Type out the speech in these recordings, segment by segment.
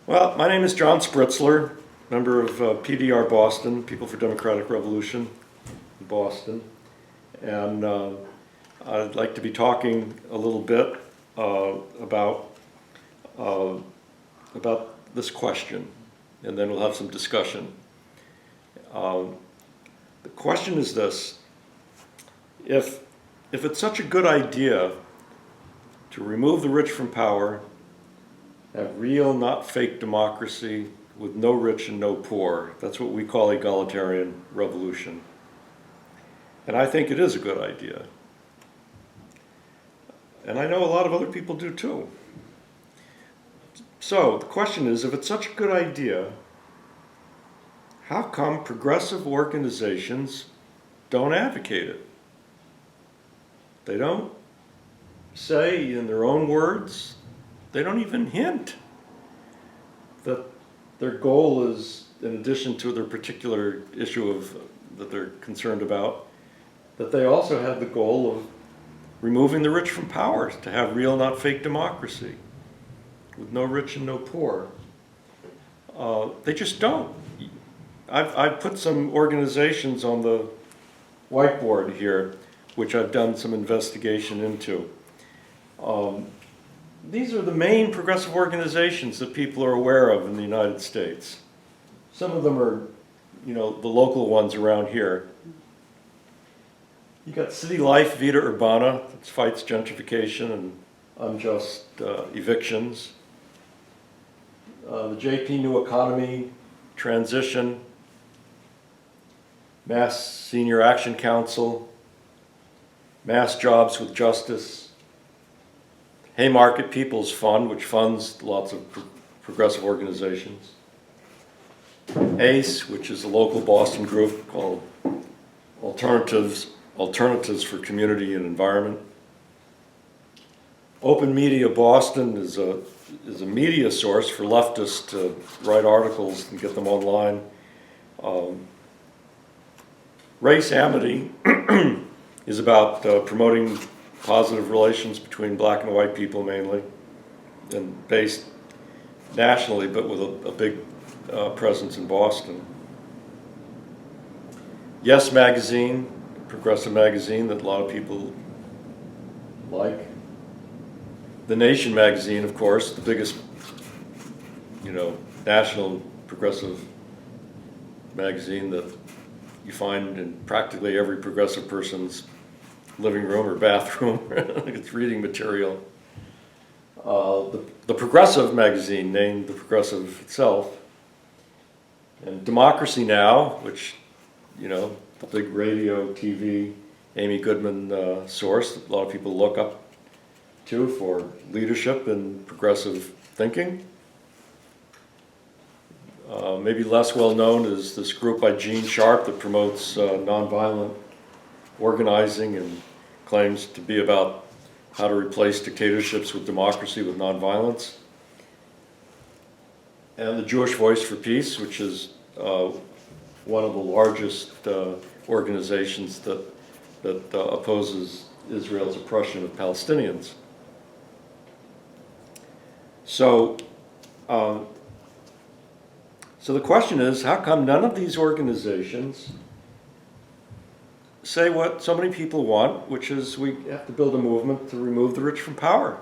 Well, my name is John Spritzler, member of PDR Boston, People for Democratic Revolution in Boston. And I'd like to be talking a little bit about this question, and then we'll have some discussion. The question is this: if it's such a good idea to remove the rich from power, have real, not fake democracy with no rich and no poor, that's what we call egalitarian revolution. And I think it is a good idea. And I know a lot of other people do too. So the question is, if it's such a good idea, how come progressive organizations don't advocate it? They don't say in their own words, they don't even hint that their goal is, in addition to their particular issue that they're concerned about, that they also have the goal of removing the rich from power, to have real, not fake democracy with no rich and no poor. They just don't. I've put some organizations on the whiteboard here, which I've done some investigation into. These are the main progressive organizations that people are aware of in the United States. Some of them are, the local ones around here. You got City Life Vita Urbana, that fights gentrification and unjust evictions. The JP New Economy, Transition, Mass Senior Action Council, Mass Jobs with Justice, Haymarket People's Fund, which funds lots of progressive organizations. ACE, which is a local Boston group called Alternatives for Community and Environment. Open Media Boston is a media source for leftists to write articles and get them online. Race Amity is about promoting positive relations between black and white people mainly, and based nationally, but with a big presence in Boston. Yes Magazine, progressive magazine that a lot of people like. The Nation magazine, of course, the biggest, national progressive magazine that you find in practically every progressive person's living room or bathroom. It's reading material. The Progressive magazine, named The Progressive itself. And Democracy Now!, which, the big radio, TV, Amy Goodman source that a lot of people look up to for leadership and progressive thinking. Maybe less well known is this group by Gene Sharp that promotes nonviolent organizing and claims to be about how to replace dictatorships with democracy with nonviolence. And the Jewish Voice for Peace, which is one of the largest organizations that opposes Israel's oppression of Palestinians. So the question is, how come none of these organizations say what so many people want, which is we have to build a movement to remove the rich from power?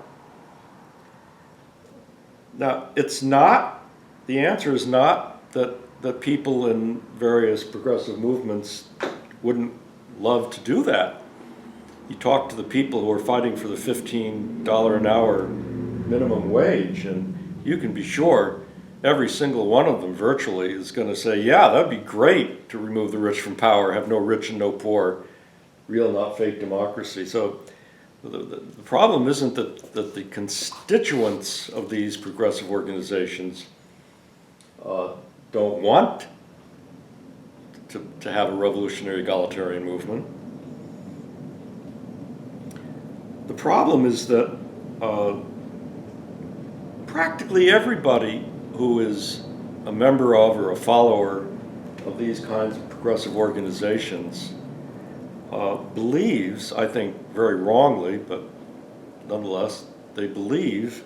Now, the answer is not that people in various progressive movements wouldn't love to do that. You talk to the people who are fighting for the $15 an hour minimum wage, and you can be sure every single one of them virtually is going to say, yeah, that'd be great to remove the rich from power, have no rich and no poor, real, not fake democracy. So the problem isn't that the constituents of these progressive organizations don't want to have a revolutionary egalitarian movement. The problem is that practically everybody who is a member of or a follower of these kinds of progressive organizations believes, I think very wrongly, but nonetheless, they believe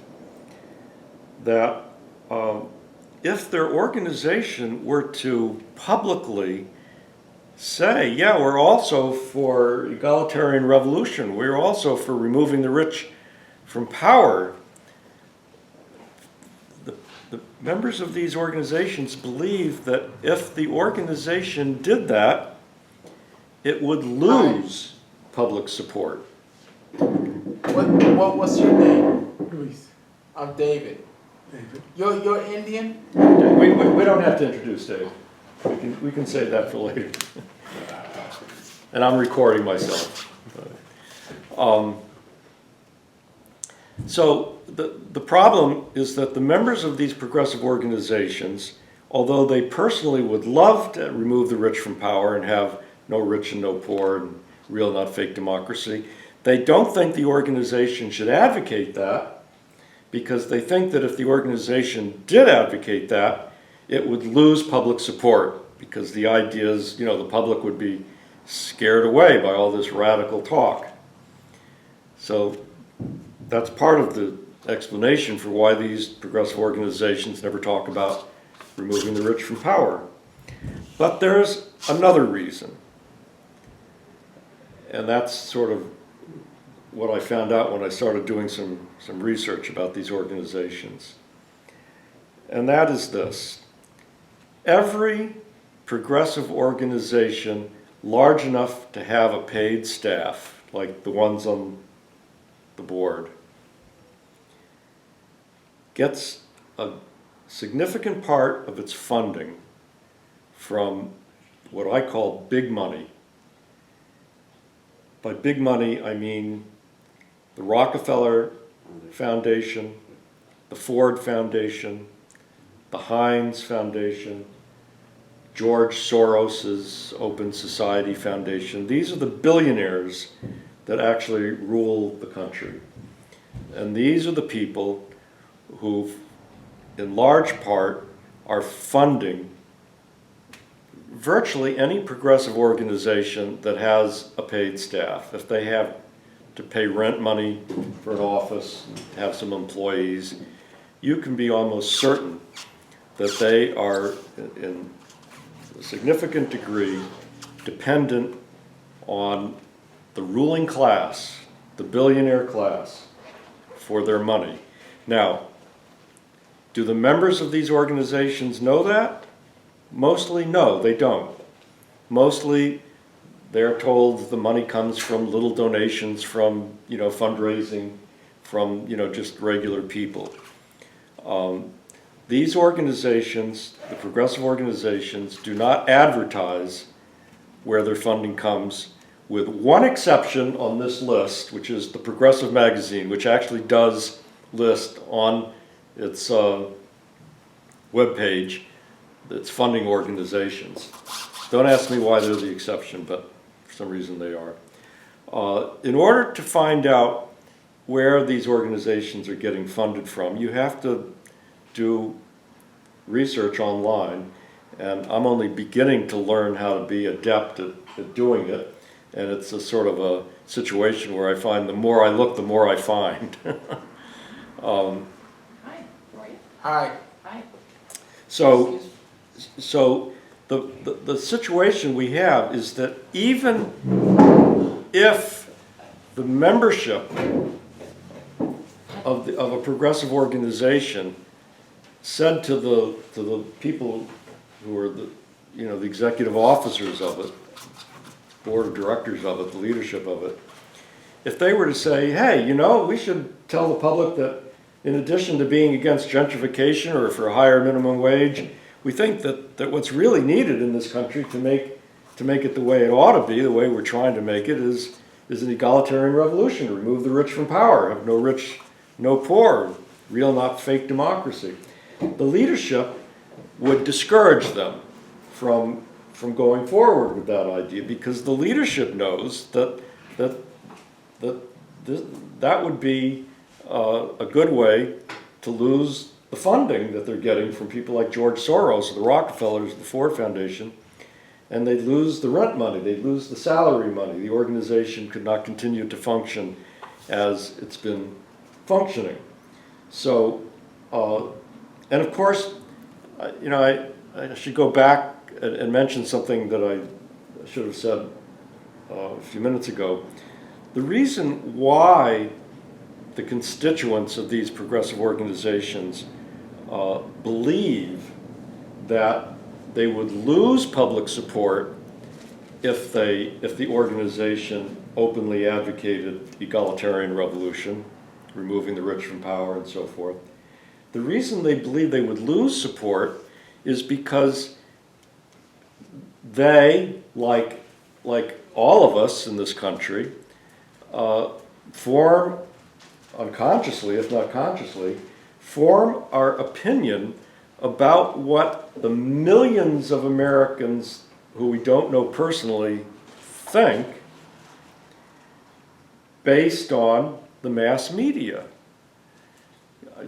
that if their organization were to publicly say, yeah, we're also for egalitarian revolution, we're also for removing the rich from power, the members of these organizations believe that if the organization did that, it would lose public support. What's your name? Luis. I'm David. David. You're Indian? We don't have to introduce Dave. We can save that for later. And I'm recording myself. So the problem is that the members of these progressive organizations, although they personally would love to remove the rich from power and have no rich and no poor and real not fake democracy, they don't think the organization should advocate that, because they think that if the organization did advocate that, it would lose public support, because the idea is, the public would be scared away by all this radical talk. So that's part of the explanation for why these progressive organizations never talk about removing the rich from power. But there's another reason. And that's sort of what I found out when I started doing some research about these organizations. And that is this. Every progressive organization large enough to have a paid staff, like the ones on the board, gets a significant part of its funding from what I call big money. By big money, I mean the Rockefeller Foundation, the Ford Foundation, the Heinz Foundation, George Soros's Open Society Foundation. These are the billionaires that actually rule the country. And these are the people who, in large part, are funding virtually any progressive organization that has a paid staff. If they have to pay rent money for an office, have some employees, you can be almost certain that they are in a significant degree dependent on the ruling class, the billionaire class, for their money. Now, do the members of these organizations know that? Mostly, no, they don't. Mostly, they're told the money comes from little donations from, fundraising from, just regular people. These organizations, the progressive organizations, do not advertise where their funding comes, with one exception on this list, which is the Progressive Magazine, which actually does list on its webpage its funding organizations. Don't ask me why they're the exception, but for some reason they are. In order to find out where these organizations are getting funded from, you have to do research online, and I'm only beginning to learn how to be adept at doing it, and it's a sort of a situation where I find the more I look, the more I find. Hi, how are you? Hi. Hi. So the situation we have is that even if the membership of a progressive organization said to the people who are the executive officers of it, board of directors of it, the leadership of it, if they were to say, hey, we should tell the public that in addition to being against gentrification or for a higher minimum wage, we think that what's really needed in this country to make it the way it ought to be, the way we're trying to make it, is an egalitarian revolution. Remove the rich from power, have no rich, no poor, real not fake democracy. The leadership would discourage them from going forward with that idea, because the leadership knows that would be a good way to lose the funding that they're getting from people like George Soros, the Rockefellers, the Ford Foundation, and they'd lose the rent money, they'd lose the salary money. The organization could not continue to function as it's been functioning. So, and of course, I should go back and mention something that I should have said a few minutes ago. The reason why the constituents of these progressive organizations believe that they would lose public support if the organization openly advocated egalitarian revolution, removing the rich from power and so forth. The reason they believe they would lose support is because they, like all of us in this country, form unconsciously, if not consciously, form our opinion about what the millions of Americans who we don't know personally think based on the mass media.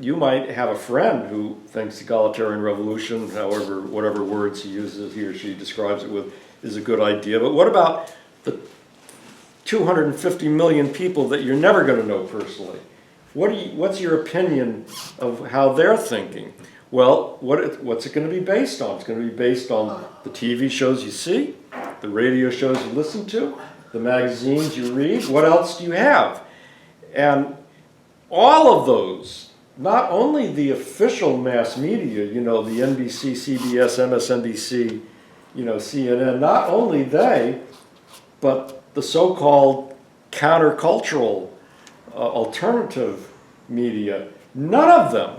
You might have a friend who thinks egalitarian revolution, however, whatever words he or she describes it with, is a good idea. But what about the 250 million people that you're never going to know personally? What's your opinion of how they're thinking? Well, what's it going to be based on? It's going to be based on the TV shows you see, the radio shows you listen to, the magazines you read. What else do you have? And all of those, not only the official mass media, the NBC, CBS, MSNBC, CNN, not only they, but the so-called countercultural alternative media, none of them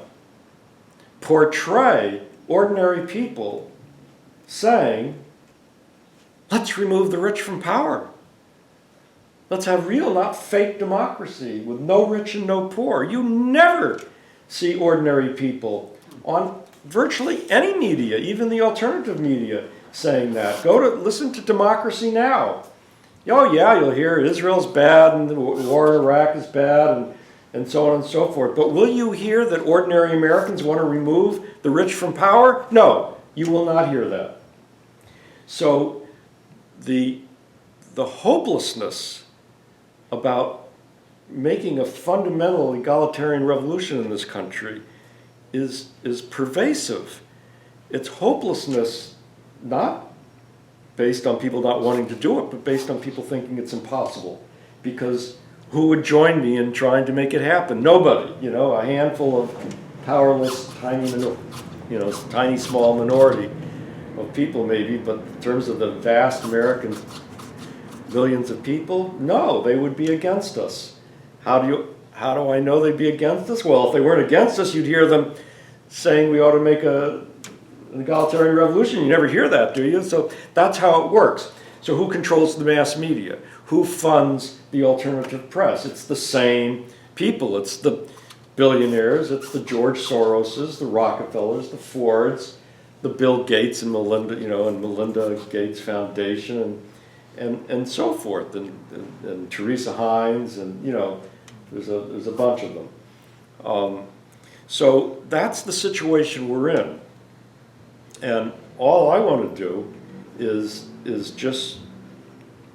portray ordinary people saying, let's remove the rich from power. Let's have real, not fake democracy with no rich and no poor. You never see ordinary people on virtually any media, even the alternative media, saying that. Listen to Democracy Now! Oh yeah, you'll hear Israel's bad and the war in Iraq is bad and so on and so forth. But will you hear that ordinary Americans want to remove the rich from power? No, you will not hear that. So the hopelessness about making a fundamental egalitarian revolution in this country is pervasive. It's hopelessness not based on people not wanting to do it, but based on people thinking it's impossible. Because who would join me in trying to make it happen? Nobody. A handful of powerless, tiny small minority of people maybe, but in terms of the vast American millions of people, no, they would be against us. How do I know they'd be against us? Well, if they weren't against us, you'd hear them saying we ought to make an egalitarian revolution. You never hear that, do you? So that's how it works. So who controls the mass media? Who funds the alternative press? It's the same people. It's the billionaires. It's the George Soroses, the Rockefellers, the Fords, the Bill Gates and Melinda, and Melinda Gates Foundation, and so forth, and Teresa Heinz, and there's a bunch of them. So that's the situation we're in. And all I want to do is just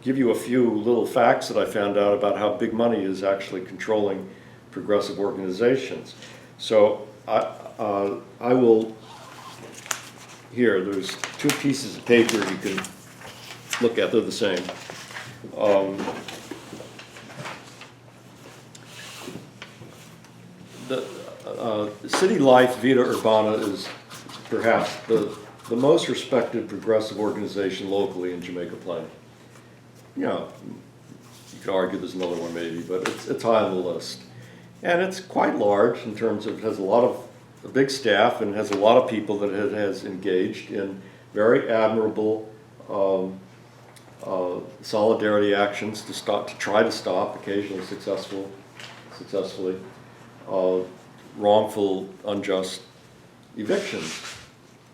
give you a few little facts that I found out about how big money is actually controlling progressive organizations. So I will, here, there's two pieces of paper you can look at, they're the same. City Life Vita Urbana is perhaps the most respected progressive organization locally in Jamaica Plain. You could argue there's another one maybe, but it's high on the list. And it's quite large in terms of, has a big staff and has a lot of people that it has engaged in very admirable solidarity actions to try to stop, occasionally successfully, wrongful, unjust evictions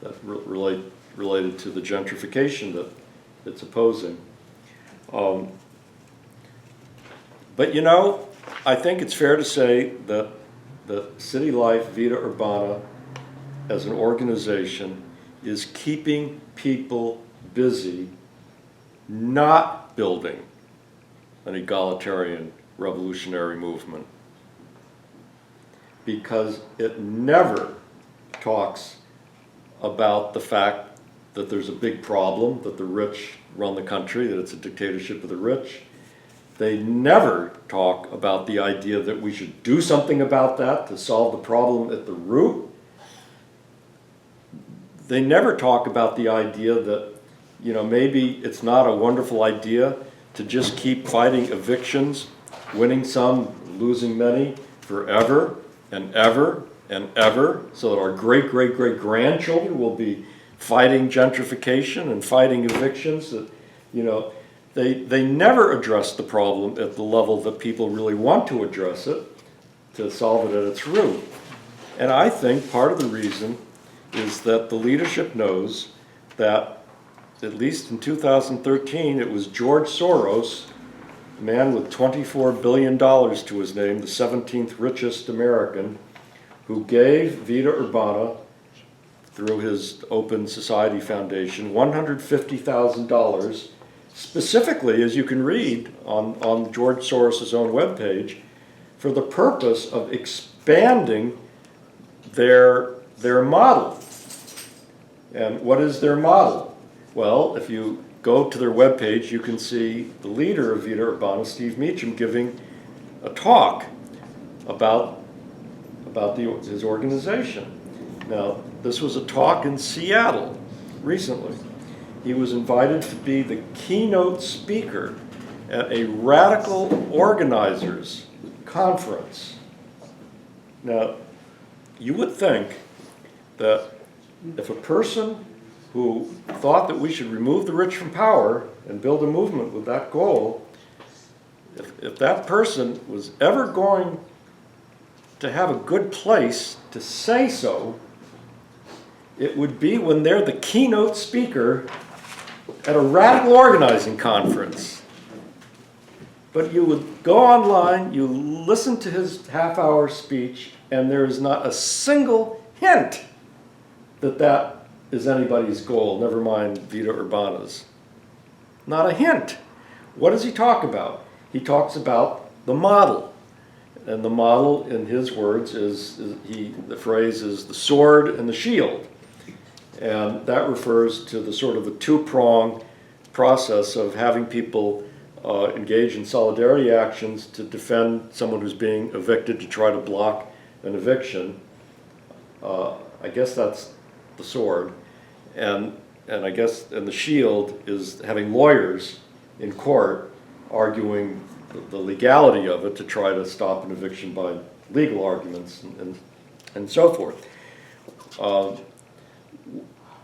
that related to the gentrification that it's opposing. But I think it's fair to say that the City Life Vita Urbana as an organization is keeping people busy not building an egalitarian revolutionary movement, because it never talks about the fact that there's a big problem, that the rich run the country, that it's a dictatorship of the rich. They never talk about the idea that we should do something about that to solve the problem at the root. They never talk about the idea that, maybe it's not a wonderful idea to just keep fighting evictions, winning some, losing many, forever and ever and ever, so that our great-great-great-grandchildren will be fighting gentrification and fighting evictions. That, they never address the problem at the level that people really want to address it, to solve it at its root. And I think part of the reason is that the leadership knows that, at least in 2013, it was George Soros, a man with $24 billion to his name, the 17th richest American, who gave Vita Urbana, through his Open Society Foundation, $150,000, specifically, as you can read on George Soros' own webpage, for the purpose of expanding their model. And what is their model? Well, if you go to their webpage, you can see the leader of Vita Urbana, Steve Meacham, giving a talk about his organization. Now, this was a talk in Seattle recently. He was invited to be the keynote speaker at a radical organizers conference. Now, you would think that if a person who thought that we should remove the rich from power and build a movement with that goal, if that person was ever going to have a good place to say so, it would be when they're the keynote speaker at a radical organizing conference. But you would go online, you listen to his half-hour speech, and there is not a single hint that that is anybody's goal, never mind Vita Urbana's. Not a hint. What does he talk about? He talks about the model. And the model, in his words, the phrase is the sword and the shield. And that refers to the sort of the two-pronged process of having people engage in solidarity actions to defend someone who's being evicted, to try to block an eviction. I guess that's the sword. And I guess, and the shield is having lawyers in court arguing the legality of it to try to stop an eviction by legal arguments and so forth.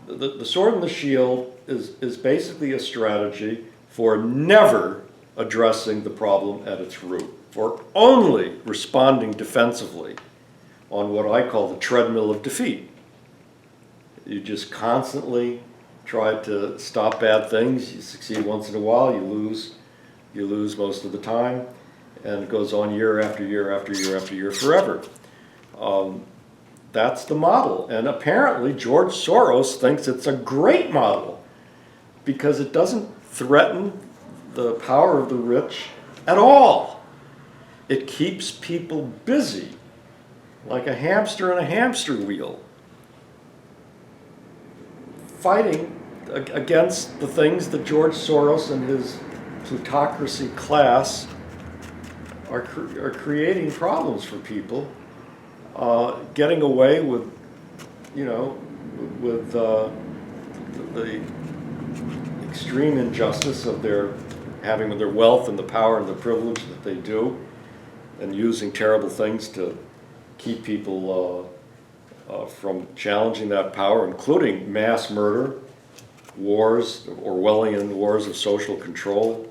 The sword and the shield is basically a strategy for never addressing the problem at its root, for only responding defensively on what I call the treadmill of defeat. You just constantly try to stop bad things. You succeed once in a while, you lose most of the time, and it goes on year after year after year after year forever. That's the model. And apparently George Soros thinks it's a great model because it doesn't threaten the power of the rich at all. It keeps people busy, like a hamster in a hamster wheel, fighting against the things that George Soros and his plutocracy class are creating problems for people, getting away with, with the extreme injustice of their having their wealth and the power and the privilege that they do, and using terrible things to keep people from challenging that power, including mass murder, wars, Orwellian wars of social control,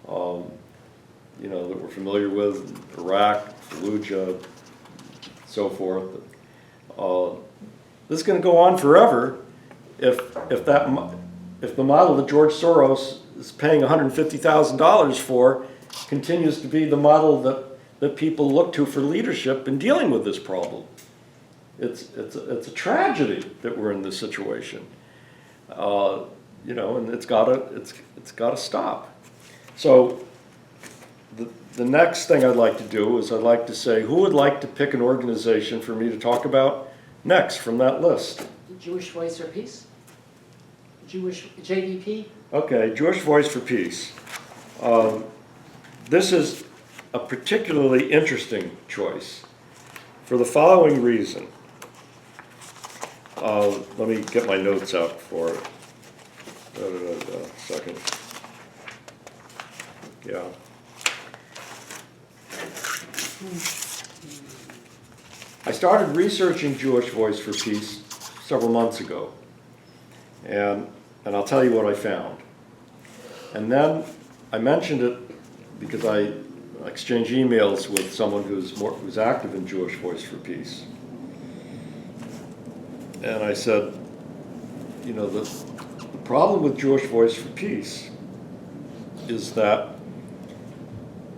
that we're familiar with, Iraq, Fallujah, so forth. This is going to go on forever if the model that George Soros is paying $150,000 for continues to be the model that people look to for leadership in dealing with this problem. It's a tragedy that we're in this situation, and it's got to stop. So the next thing I'd like to do is I'd like to say, who would like to pick an organization for me to talk about next from that list? Jewish Voice for Peace? Jewish, JVP? Okay, Jewish Voice for Peace. This is a particularly interesting choice for the following reason. Let me get my notes out for it. Second. Yeah. I started researching Jewish Voice for Peace several months ago, and I'll tell you what I found. And then I mentioned it because I exchanged emails with someone who's active in Jewish Voice for Peace. And I said, you know, the problem with Jewish Voice for Peace is that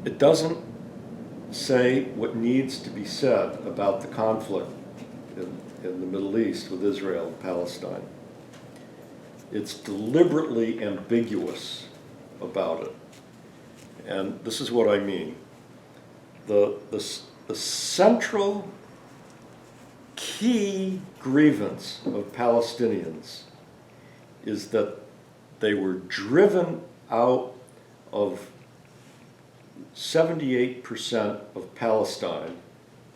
it doesn't say what needs to be said about the conflict in the Middle East with Israel and Palestine. It's deliberately ambiguous about it. And this is what I mean. The central key grievance of Palestinians is that they were driven out of 78% of Palestine,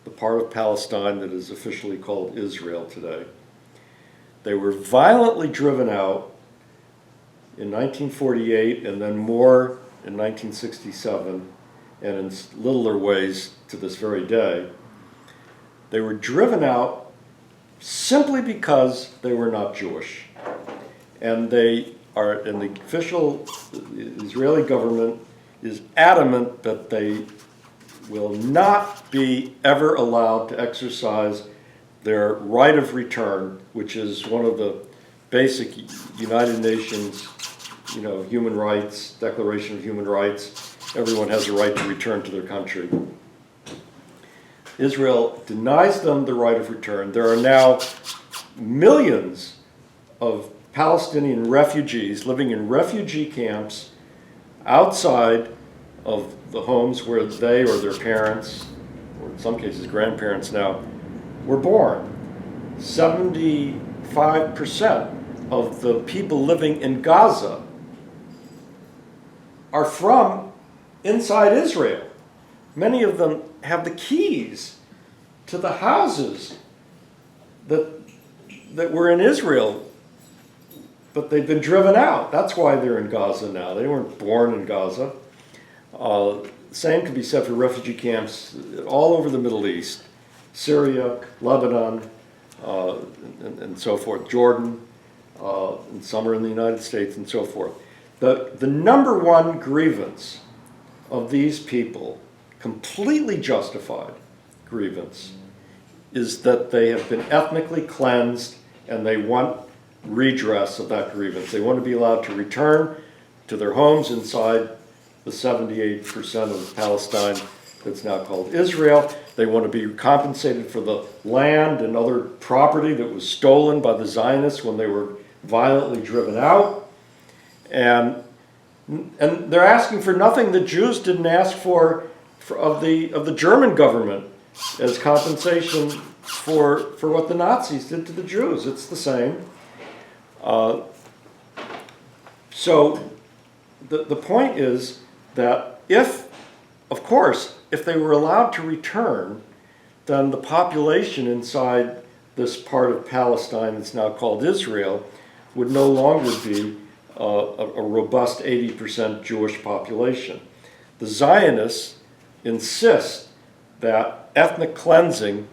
the part of Palestine that is officially called Israel today. They were violently driven out in 1948 and then more in 1967, and in littler ways to this very day. They were driven out simply because they were not Jewish. And the official Israeli government is adamant that they will not be ever allowed to exercise their right of return, which is one of the basic United Nations, human rights, Declaration of Human Rights. Everyone has a right to return to their country. Israel denies them the right of return. There are now millions of Palestinian refugees living in refugee camps outside of the homes where they or their parents, or in some cases grandparents now, were born. 75% of the people living in Gaza are from inside Israel. Many of them have the keys to the houses that were in Israel, but they've been driven out. That's why they're in Gaza now. They weren't born in Gaza. Same can be said for refugee camps all over the Middle East, Syria, Lebanon, and so forth, Jordan, and some are in the United States, and so forth. The number one grievance of these people, completely justified grievance, is that they have been ethnically cleansed and they want redress of that grievance. They want to be allowed to return to their homes inside the 78% of Palestine that's now called Israel. They want to be compensated for the land and other property that was stolen by the Zionists when they were violently driven out. And they're asking for nothing the Jews didn't ask for of the German government as compensation for what the Nazis did to the Jews. It's the same. So the point is that if they were allowed to return, then the population inside this part of Palestine that's now called Israel would no longer be a robust 80% Jewish population. The Zionists insist that ethnic cleansing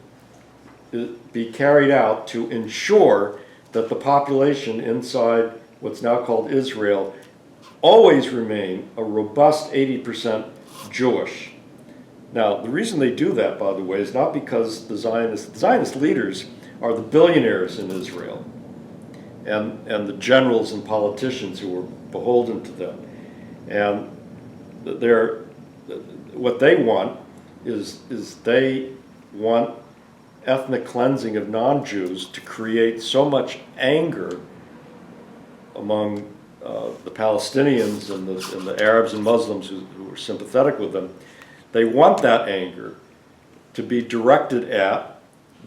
be carried out to ensure that the population inside what's now called Israel always remain a robust 80% Jewish. Now, the reason they do that, by the way, is not because the Zionist leaders are the billionaires in Israel and the generals and politicians who were beholden to them. And what they want is they want ethnic cleansing of non-Jews to create so much anger among the Palestinians and the Arabs and Muslims who were sympathetic with them. They want that anger to be directed at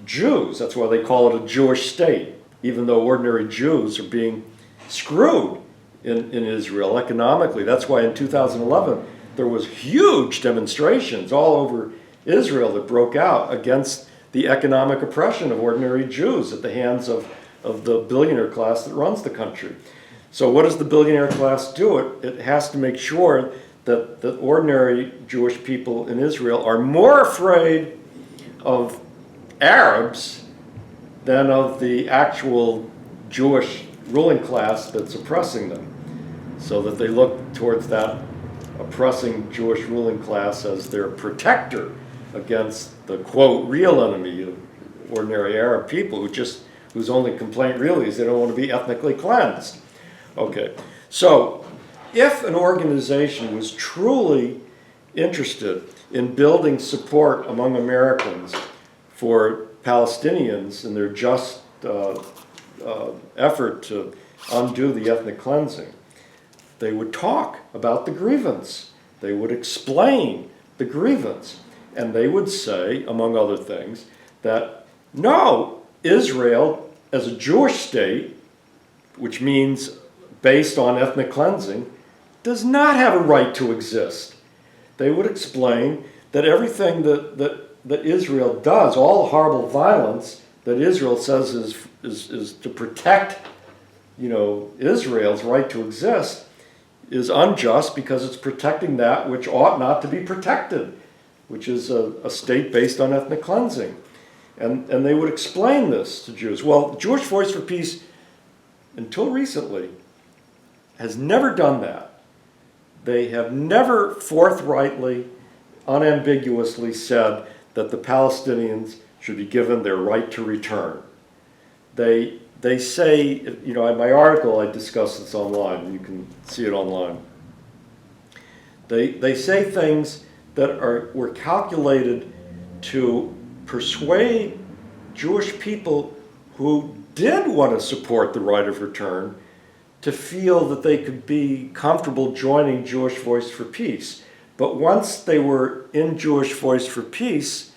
Jews. That's why they call it a Jewish state. even though ordinary Jews are being screwed in Israel economically. That's why in 2011 there was huge demonstrations all over Israel that broke out against the economic oppression of ordinary Jews at the hands of the billionaire class that runs the country. So what does the billionaire class do? It has to make sure that ordinary Jewish people in Israel are more afraid of Arabs than of the actual Jewish ruling class that's oppressing them, so that they look towards that oppressing Jewish ruling class as their protector against the, quote, real enemy of ordinary Arab people whose only complaint really is they don't want to be ethnically cleansed. Okay, so if an organization was truly interested in building support among Americans for Palestinians in their just effort to undo the ethnic cleansing, they would talk about the grievance. They would explain the grievance. And they would say, among other things, that no, Israel as a Jewish state, which means based on ethnic cleansing, does not have a right to exist. They would explain that everything that Israel does, all the horrible violence that Israel says is to protect, Israel's right to exist, is unjust because it's protecting that which ought not to be protected, which is a state based on ethnic cleansing. And they would explain this to Jews. Well, the Jewish Voice for Peace, until recently, has never done that. They have never forthrightly, unambiguously said that the Palestinians should be given their right to return. They say, in my article I discuss this online, you can see it online. They say things that were calculated to persuade Jewish people who did want to support the right of return to feel that they could be comfortable joining Jewish Voice for Peace. But once they were in Jewish Voice for Peace,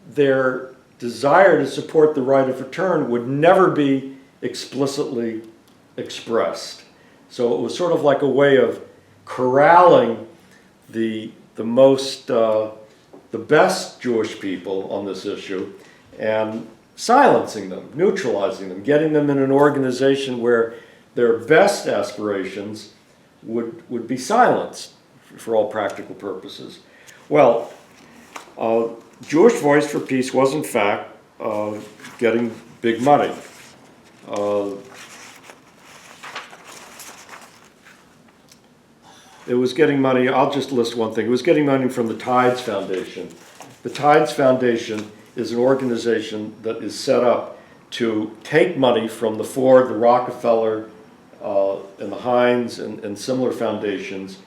their desire to support the right of return would never be explicitly expressed. So it was sort of like a way of corralling the best Jewish people on this issue and silencing them, neutralizing them, getting them in an organization where their best aspirations would be silenced for all practical purposes. Well, Jewish Voice for Peace was in fact getting big money. It was getting money, I'll just list one thing, it was getting money from the Tides Foundation. The Tides Foundation is an organization that is set up to take money from the Ford, the Rockefeller, and the Heinz and similar foundations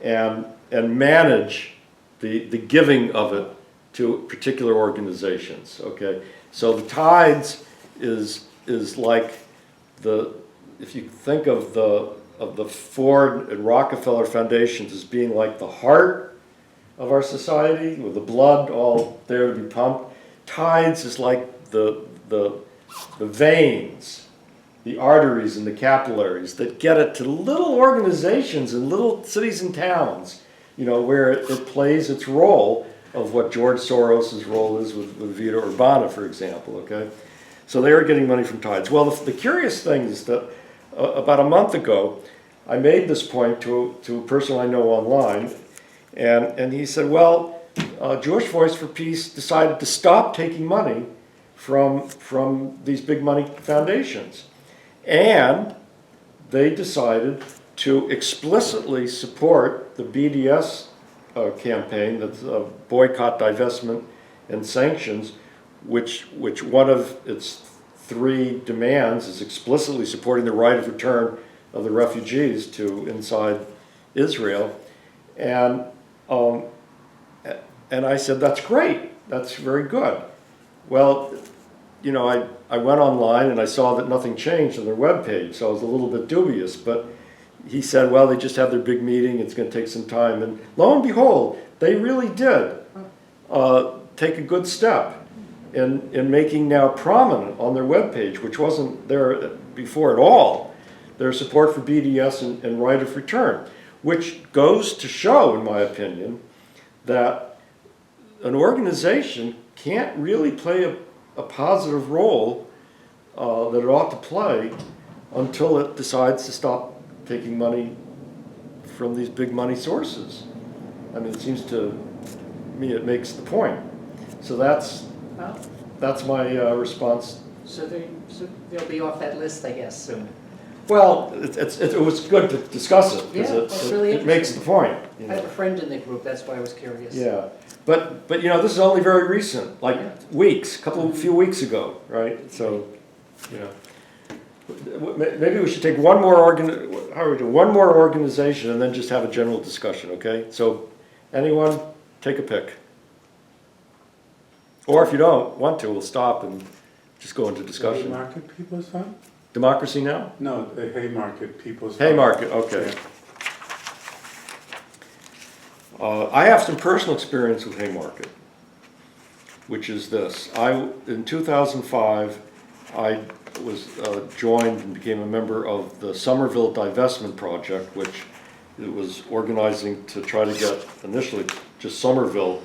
and manage the giving of it to particular organizations. Okay, so the Tides is like if you think of the Ford and Rockefeller foundations as being like the heart of our society, with the blood all there to be pumped, Tides is like the veins, the arteries and the capillaries that get it to little organizations in little cities and towns, where it plays its role of what George Soros' role is with Vita Urbana, for example, okay? So they are getting money from Tides. Well, the curious thing is that about a month ago, I made this point to a person I know online, and he said, well, Jewish Voice for Peace decided to stop taking money from these big money foundations. And they decided to explicitly support the BDS campaign, that's boycott, divestment, and sanctions, which one of its three demands is explicitly supporting the right of return of the refugees to inside Israel. And I said, that's great, that's very good. Well, I went online and I saw that nothing changed on their webpage, so I was a little bit dubious, but he said, well, they just have their big meeting, it's going to take some time, and lo and behold, they really did take a good step. in making now prominent on their webpage, which wasn't there before at all, their support for BDS and right of return, which goes to show, in my opinion, that an organization can't really play a positive role that it ought to play until it decides to stop taking money from these big money sources. I mean, it seems to me it makes the point. So that's Well, my response. so they'll be off that list, I guess, soon. Well, it was good to discuss it Yeah, because that's really it makes the point. You I have know? a friend in the group, that's why I was curious. Yeah, but this is only very recent, like Yeah. weeks, few weeks ago, right? So, maybe we should take one more one more organization and then just have a general discussion, okay? So, anyone, take a pick. Or if you don't want to, we'll stop and just go into discussion. Haymarket People's Fund? Democracy Now? No, the Haymarket People's Fund. Haymarket, okay. I have some personal experience with Haymarket, which is this. In 2005, I was joined and became a member of the Somerville Divestment Project, which it was organizing to try to get initially just Somerville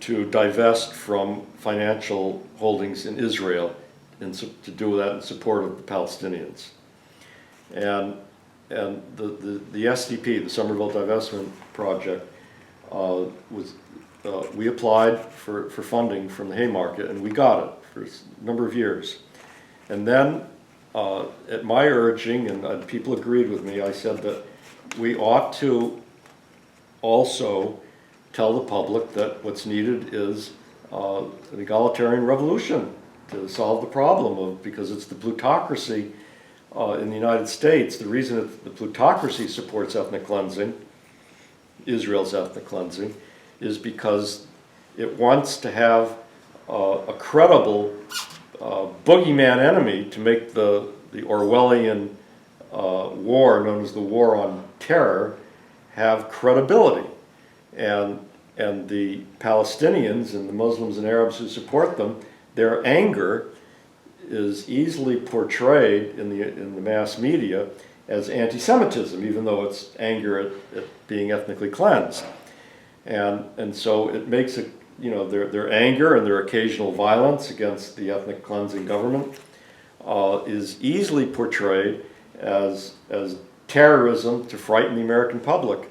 to divest from financial holdings in Israel and to do that in support of the Palestinians. And the SDP, the Somerville Divestment Project, we applied for funding from the Haymarket, and we got it for a number of years. And then, at my urging, and people agreed with me, I said that we ought to also tell the public that what's needed is an egalitarian revolution to solve the problem because it's the plutocracy in the United States. The reason that the plutocracy supports ethnic cleansing, Israel's ethnic cleansing, is because it wants to have a credible boogeyman enemy to make the Orwellian war, known as the War on Terror, have credibility. And the Palestinians and the Muslims and Arabs who support them, their anger is easily portrayed in the mass media as anti-Semitism, even though it's anger at being ethnically cleansed. And so it makes it, their anger and their occasional violence against the ethnic cleansing government is easily portrayed as terrorism to frighten the American public,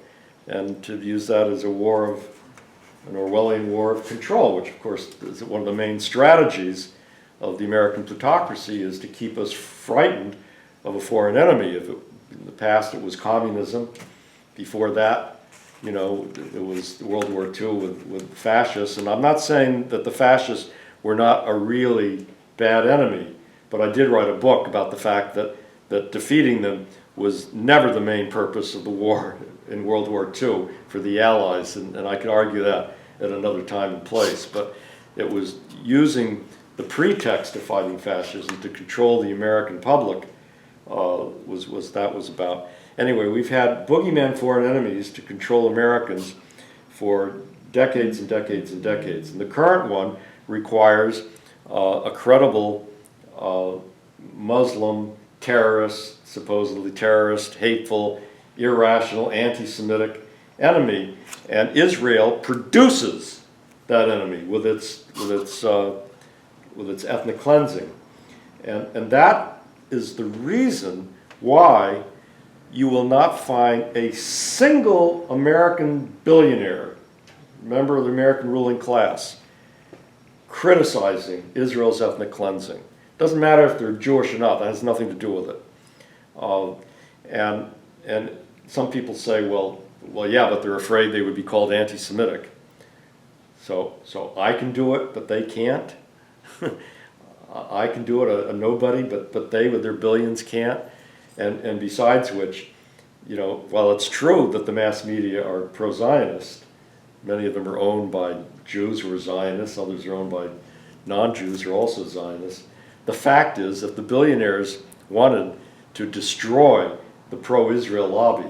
and to use that as an Orwellian war of control, which of course is one of the main strategies of the American plutocracy, is to keep us frightened of a foreign enemy. In the past it was communism, before that, it was World War II with fascists, and I'm not saying that the fascists were not a really bad enemy, but I did write a book about the fact that defeating them was never the main purpose of the war in World War II for the Allies, and I could argue that at another time and place, but it was using the pretext of fighting fascism to control the American public was about. Anyway, we've had boogeyman foreign enemies to control Americans for decades and decades and decades, and the current one requires a credible Muslim terrorist, supposedly terrorist, hateful, irrational, anti-Semitic enemy, and Israel produces that enemy with its ethnic cleansing, and that is the reason why you will not find a single American billionaire, member of the American ruling class, criticizing Israel's ethnic cleansing. Doesn't matter if they're Jewish or not, that has nothing to do with it. And some people say, well, yeah, but they're afraid they would be called anti-Semitic. So I can do it, but they can't. I can do it, a nobody, but they with their billions can't. And besides which, while it's true that the mass media are pro-Zionist, many of them are owned by Jews who are Zionists, others are owned by non-Jews who are also Zionists. The fact is that the billionaires wanted to destroy the pro-Israel lobby.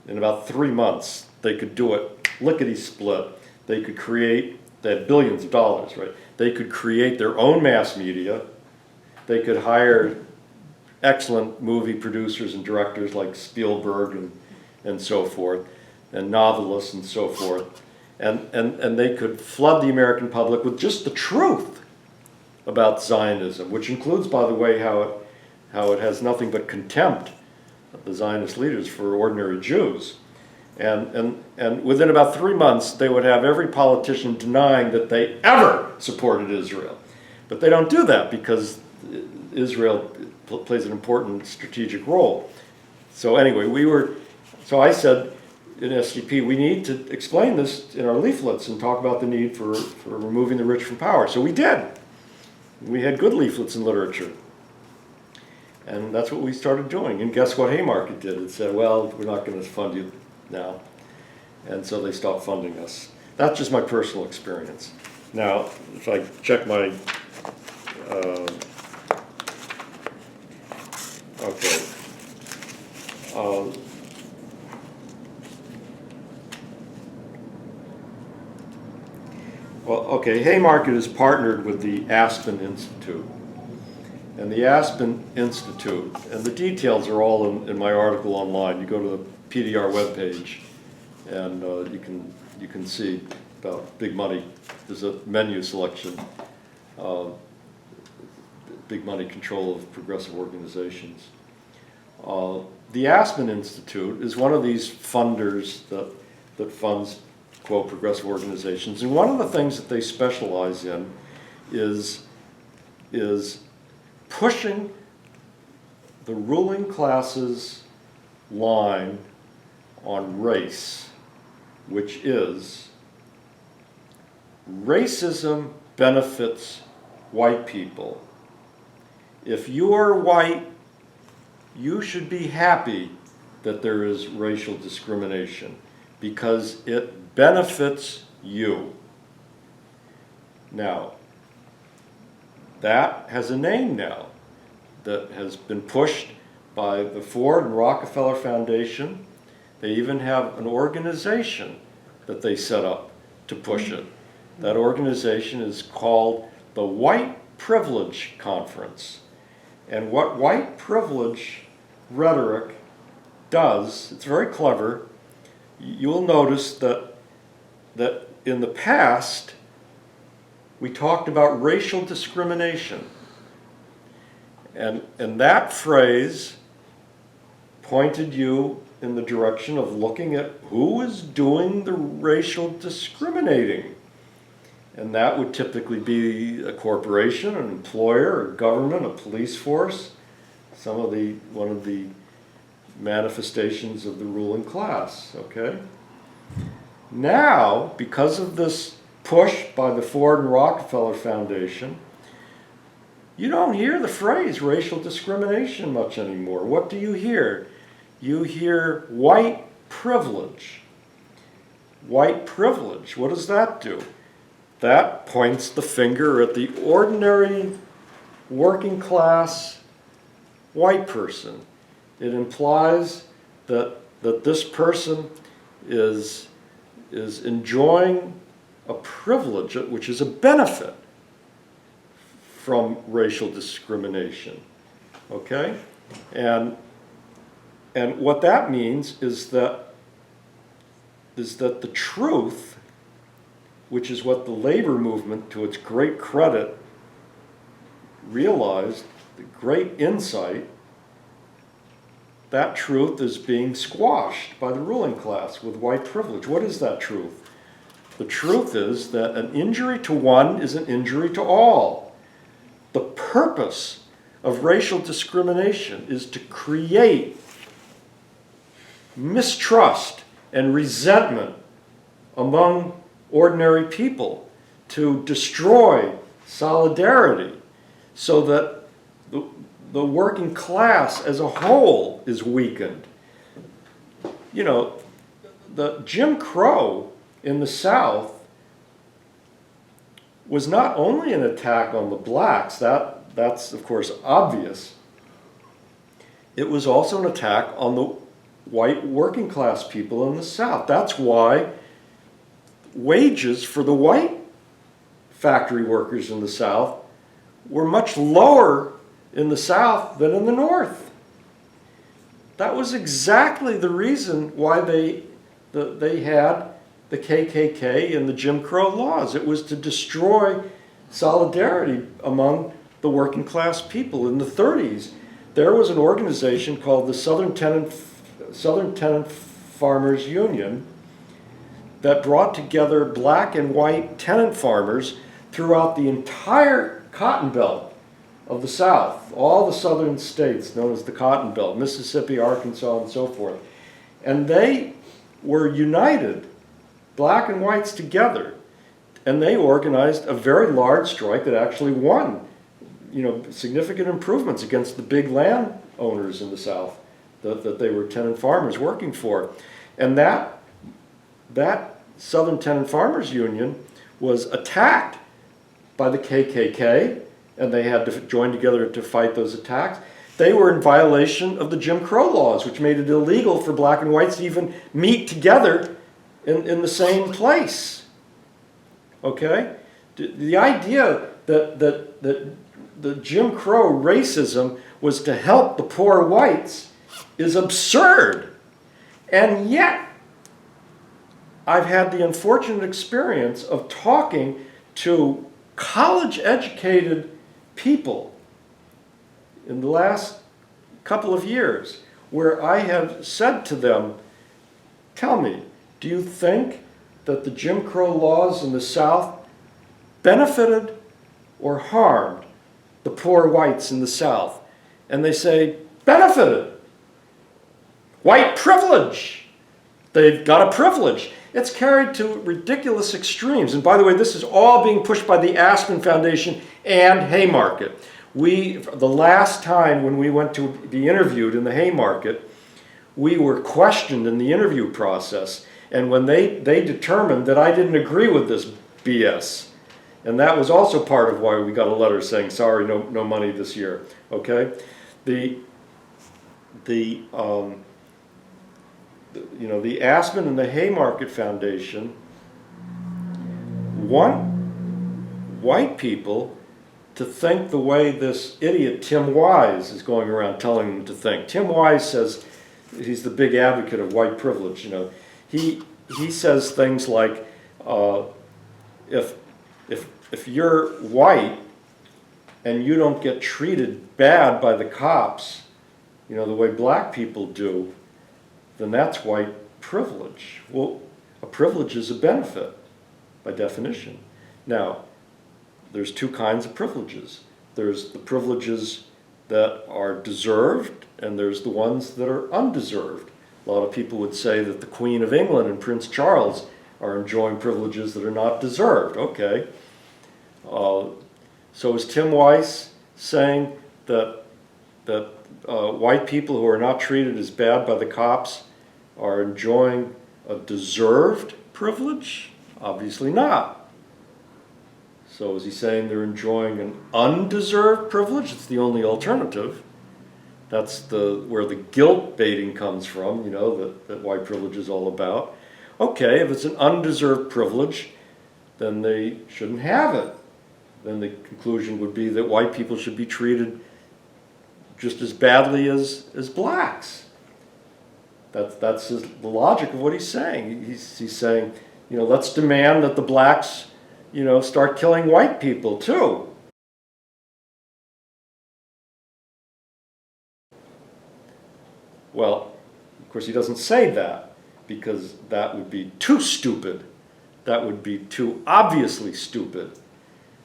In about 3 months, they could do it lickety-split. They had billions of dollars, right? They could create their own mass media. They could hire excellent movie producers and directors like Spielberg and so forth, and novelists and so forth. And they could flood the American public with just the truth about Zionism, which includes, by the way, how it has nothing but contempt of the Zionist leaders for ordinary Jews. And within about 3 months, they would have every politician denying that they ever supported Israel. But they don't do that because Israel plays an important strategic role. So anyway, so I said in SDP, we need to explain this in our leaflets and talk about the need for removing the rich from power. So we did. We had good leaflets in literature. And that's what we started doing. And guess what Haymarket did? It said, well, we're not going to fund you now. And so they stopped funding us. That's just my personal experience. Now, if I check my, okay. Well, okay, Haymarket is partnered with the Aspen Institute. And the Aspen Institute, and the details are all in my article online. You go to the PDR webpage, and you can see about big money. There's a menu selection, big money control of progressive organizations. The Aspen Institute is one of these funders that funds, quote, progressive organizations. And one of the things that they specialize in is pushing the ruling class's line on race, which is racism benefits white people. If you are white, you should be happy that there is racial discrimination because it benefits you. Now, that has a name now that has been pushed by the Ford and Rockefeller Foundation. They even have an organization that they set up to push it. That organization is called the White Privilege Conference. And what white privilege rhetoric does, it's very clever. You'll notice that in the past, we talked about racial discrimination. And that phrase pointed you in the direction of looking at who is doing the racial discriminating. And that would typically be a corporation, an employer, a government, a police force, one of the manifestations of the ruling class, okay? Now, because of this push by the Ford and Rockefeller Foundation, you don't hear the phrase racial discrimination much anymore. What do you hear? You hear white privilege. White privilege, what does that do? That points the finger at the ordinary working class white person. It implies that this person is enjoying a privilege, which is a benefit from racial discrimination, okay? And what that means is that the truth, which is what the labor movement, to its great credit, realized, the great insight, that truth is being squashed by the ruling class with white privilege. What is that truth? The truth is that an injury to one is an injury to all. The purpose of racial discrimination is to create mistrust and resentment among ordinary people, to destroy solidarity so that the working class as a whole is weakened. You know, the Jim Crow in the South was not only an attack on the blacks, that's of course obvious. It was also an attack on the white working class people in the South. That's why wages for the white factory workers in the South were much lower in the South than in the North. That was exactly the reason why they had the KKK and the Jim Crow laws. It was to destroy solidarity among the working class people. In the 30s, there was an organization called the Southern Tenant Farmers Union that brought together black and white tenant farmers throughout the entire cotton belt of the South, all the southern states known as the Cotton Belt, Mississippi, Arkansas, and so forth. And they were united, black and whites together, and they organized a very large strike that actually won, significant improvements against the big landowners in the South that they were tenant farmers working for. And that Southern Tenant Farmers Union was attacked by the KKK, and they had to join together to fight those attacks. They were in violation of the Jim Crow laws, which made it illegal for black and whites to even meet together in the same place. Okay? The idea that the Jim Crow racism was to help the poor whites is absurd. And yet, I've had the unfortunate experience of talking to college-educated people in the last couple of years where I have said to them, tell me, do you think that the Jim Crow laws in the South benefited or harmed the poor whites in the South? And they say, benefited. White privilege. They've got a privilege. It's carried to ridiculous extremes. And by the way, this is all being pushed by the Aspen Foundation and Haymarket. The last time when we went to be interviewed in the Haymarket, we were questioned in the interview process. And when they determined that I didn't agree with this BS, and that was also part of why we got a letter saying, sorry, no money this year, okay? The Aspen and the Haymarket Foundation want white people to think the way this idiot Tim Wise is going around telling them to think. Tim Wise says, he's the big advocate of white privilege, He says things like, if you're white and you don't get treated bad by the cops, the way black people do, then that's white privilege. Well, a privilege is a benefit, by definition. Now, there's two kinds of privileges. There's the privileges that are deserved, and there's the ones that are undeserved. A lot of people would say that the Queen of England and Prince Charles are enjoying privileges that are not deserved. Okay. So is Tim Weiss saying that white people who are not treated as bad by the cops are enjoying a deserved privilege? Obviously not. So is he saying they're enjoying an undeserved privilege? It's the only alternative. That's where the guilt baiting comes from, that white privilege is all about. Okay, if it's an undeserved privilege, then they shouldn't have it. Then the conclusion would be that white people should be treated just as badly as blacks. That's the logic of what he's saying. He's saying, let's demand that the blacks, start killing white people too. Well, of course he doesn't say that, because that would be too stupid. That would be too obviously stupid.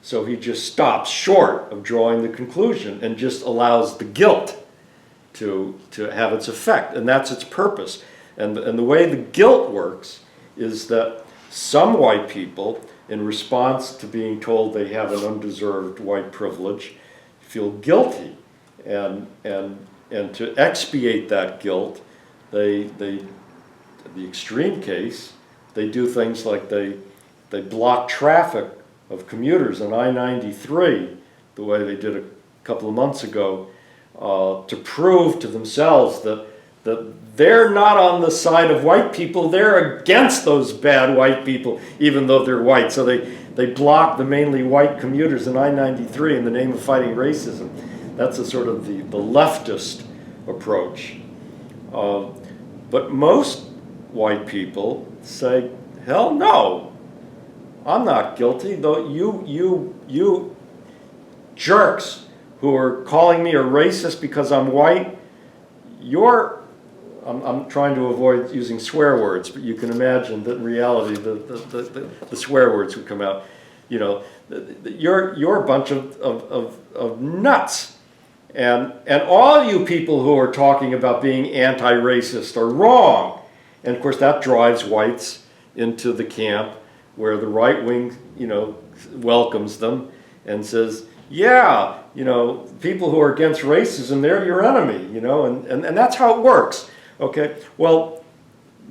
So he just stops short of drawing the conclusion and just allows the guilt to have its effect, and that's its purpose. And the way the guilt works is that some white people, in response to being told they have an undeserved white privilege, feel guilty, and to expiate that guilt, the extreme case, they do things like they block traffic of commuters on I-93, the way they did a couple of months ago, to prove to themselves that that they're not on the side of white people, they're against those bad white people, even though they're white. So they block the mainly white commuters in I-93 in the name of fighting racism. That's a sort of the leftist approach. But most white people say, hell no, I'm not guilty. Though you jerks who are calling me a racist because I'm white, I'm trying to avoid using swear words, but you can imagine that in reality the swear words would come out. You know, you're a bunch of nuts. And all you people who are talking about being anti-racist are wrong. And of course that drives whites into the camp where the right wing, you know, welcomes them and says, yeah, you know, people who are against racism, they're your enemy, you know, and that's how it works. Okay, well,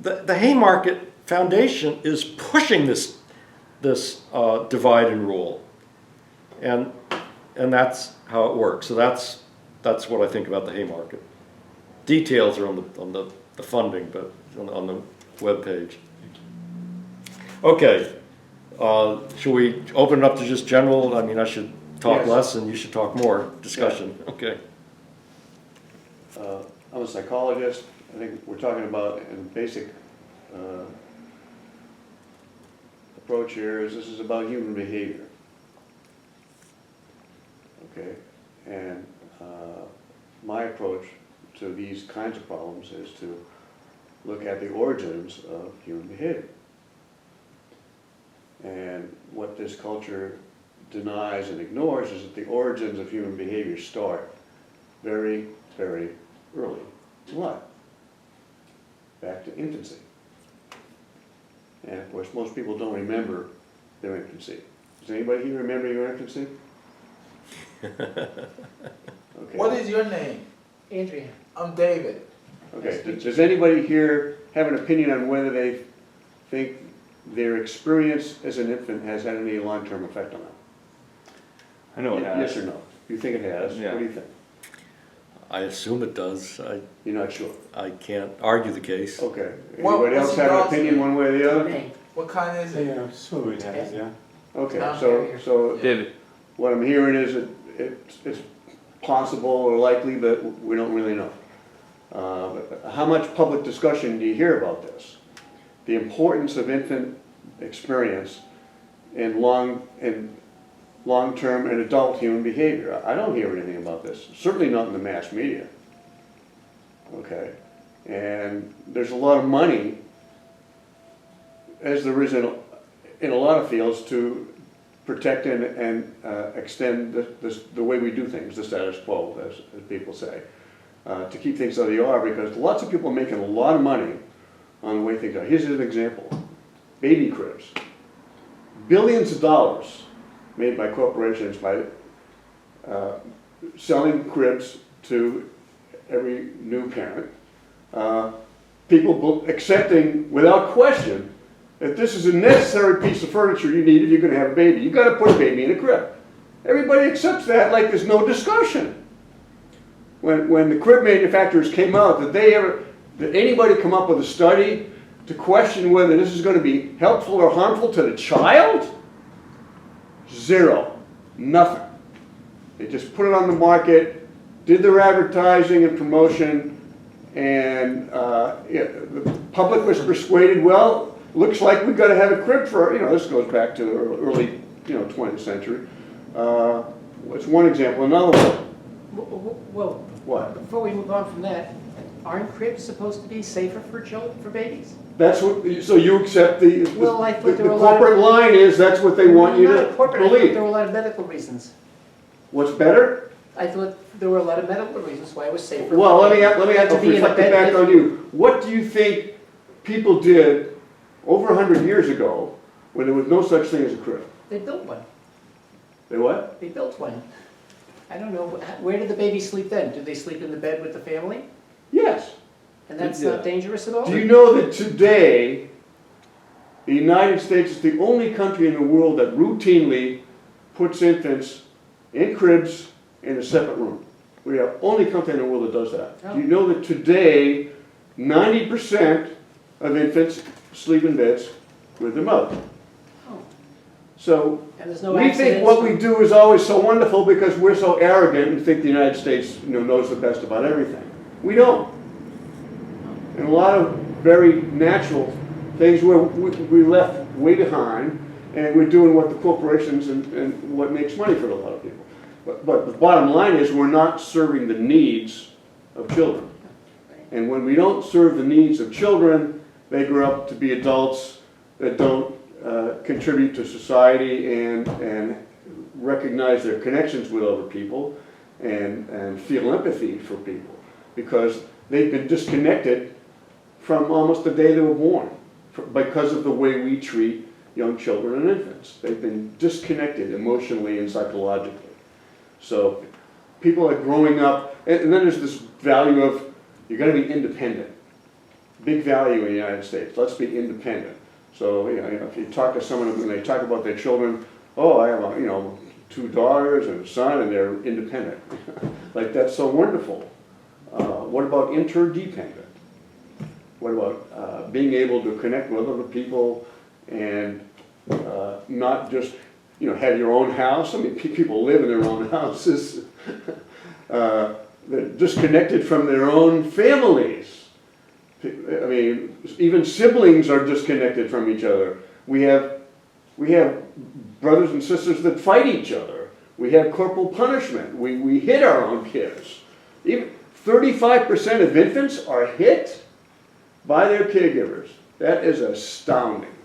the Haymarket Foundation is pushing this divide and rule, and that's how it works. So that's what I think about the Haymarket. Details are on the funding, but on the web page. Okay, should we open it up to just general? I mean, I should talk Yes. less and you should talk more. Discussion. Okay. I'm a psychologist. I think we're talking about in basic approach here is this is about human behavior. Okay, and my approach to these kinds of problems is to look at the origins of human behavior. And what this culture denies and ignores is that the origins of human behavior start very, very early in life, back to infancy. And of course, most people don't remember their infancy. Does anybody here remember your infancy? Okay. What is your name? Andrea, I'm David. Okay, does anybody here have an opinion on whether they think their experience as an infant has had any long-term effect on them? I know it has. Yes or no? You think it has? Yeah. What do you think? I assume it does. You're not sure? I can't argue the case. Okay. What- Anybody else what's have an your opinion one way or the other? name, What kind is it? Yeah, so it has, yeah. Okay, Tom so David. what I'm hearing is that it's possible or likely, but we don't really know. But how much public discussion do you hear about this? The importance of infant experience in long-term and adult human behavior. I don't hear anything about this, certainly not in the mass media. Okay, and there's a lot of money, as there is in a lot of fields, to protect and extend the way we do things, the status quo, as people say, to keep things how they are, because lots of people are making a lot of money on the way things are. Here's an example. Baby cribs. Billions of dollars made by corporations by selling cribs to every new parent. People accepting without question that this is a necessary piece of furniture you need if you're going to have a baby. You've got to put a baby in a crib. Everybody accepts that like there's no discussion. When the crib manufacturers came out, did anybody come up with a study to question whether this is going to be helpful or harmful to the child? Zero. Nothing. They just put it on the market, did their advertising and promotion, and the public was persuaded, well, looks like we've got to have a crib for, this goes back to the early, 20th century. What's one example? Another one. well, What? before we move on from that, aren't cribs supposed to be safer for children, for babies? That's what, so you accept the Well, I thought there were a lot of- corporate line is that's what they want you Not to corporate, I thought believe. there were a lot of medical reasons. What's better? I thought there were a lot of medical reasons why it was safer. Well, for let me to be in a reflect it bed back with- on you. What do you think people did over 100 years ago when there was no such thing as a crib? They built one. They what? They built one. I don't know, where did the baby sleep then? Did they sleep in the bed with the family? Yes. And that's Yeah. not dangerous at all? Do you know that today, the United States is the only country in the world that routinely puts infants in cribs in a separate room? We are the only country in the world that does that. Oh. Do you know that today 90% of infants sleep in beds with their mother. Oh, So and there's no we accidents? think what we do is always so wonderful because we're so arrogant and think the United States, knows the best about everything. We don't. And a lot of very natural things where we left way behind, and we're doing what the corporations and what makes money for a lot of people. But the bottom line is we're not serving the needs of children. And when we don't serve the needs of children, they grow up to be adults that don't contribute to society and recognize their connections with other people and feel empathy for people because they've been disconnected from almost the day they were born because of the way we treat young children and infants. They've been disconnected emotionally and psychologically. So people are growing up, and then there's this value of you got to be independent. Big value in the United States. Let's be independent. So if you talk to someone and they talk about their children, oh, I have 2 daughters and a son, and they're independent. Like that's so wonderful. What about interdependent? What about being able to connect with other people and not just have your own house? I mean, people live in their own houses. They're disconnected from their own families. I mean, even siblings are disconnected from each other. We have brothers and sisters that fight each other. We have corporal punishment. We hit our own kids. Even 35% of infants are hit by their caregivers. That is astounding.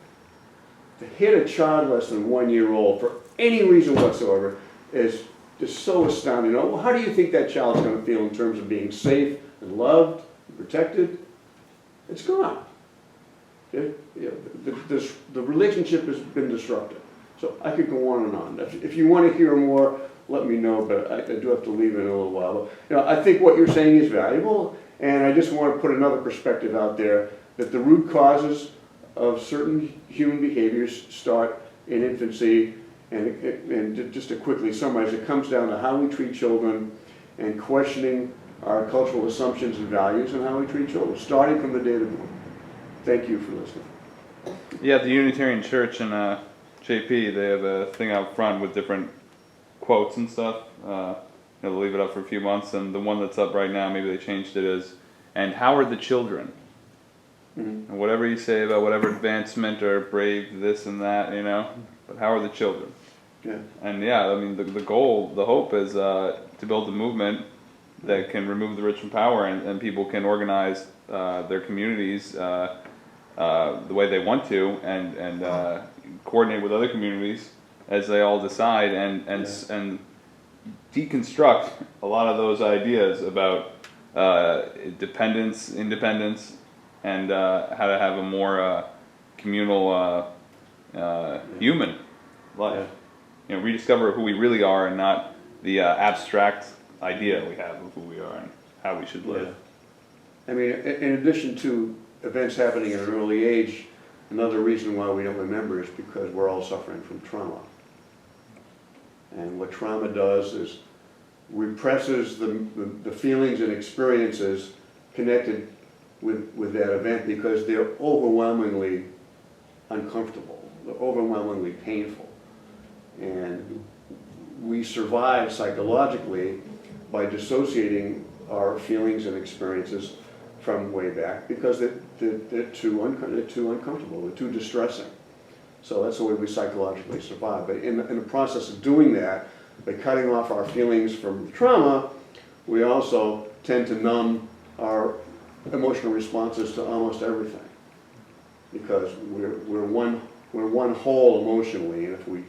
To hit a child less than 1 year old for any reason whatsoever is just so astounding. Well, how do you think that child's going to feel in terms of being safe and loved and protected? It's gone. The relationship has been disrupted. So I could go on and on. If you want to hear more, let me know, but I do have to leave in a little while. But, I think what you're saying is valuable, and I just want to put another perspective out there that the root causes of certain human behaviors start in infancy, and just to quickly summarize, it comes down to how we treat children and questioning our cultural assumptions and values and how we treat children, starting from the day they're born. Thank you for listening. Yeah, the Unitarian Church in JP, they have a thing out front with different quotes and stuff. They'll leave it up for a few months, and the one that's up right now, maybe they changed it, is, "And how are the children?" Mm-hmm. And whatever you say about whatever advancement or brave this and that, but how are the children? Yeah. And yeah, I mean, the goal, the hope is to build a movement that can remove the rich from power, and people can organize their communities the way they want to, and coordinate with other communities as they all decide, and deconstruct a lot of those ideas about independence, and how to have a more communal, human life. Rediscover who we really are, and not the abstract idea we have of who we are and how we should live. I mean, in addition to events happening at an early age, another reason why we don't remember is because we're all suffering from trauma. And what trauma does is represses the feelings and experiences connected with that event because they're overwhelmingly uncomfortable, they're overwhelmingly painful. And we survive psychologically by dissociating our feelings and experiences from way back because they're too uncomfortable, they're too distressing. So that's the way we psychologically survive. But in the process of doing that, by cutting off our feelings from trauma, we also tend to numb our emotional responses to almost everything because we're one whole emotionally, and if we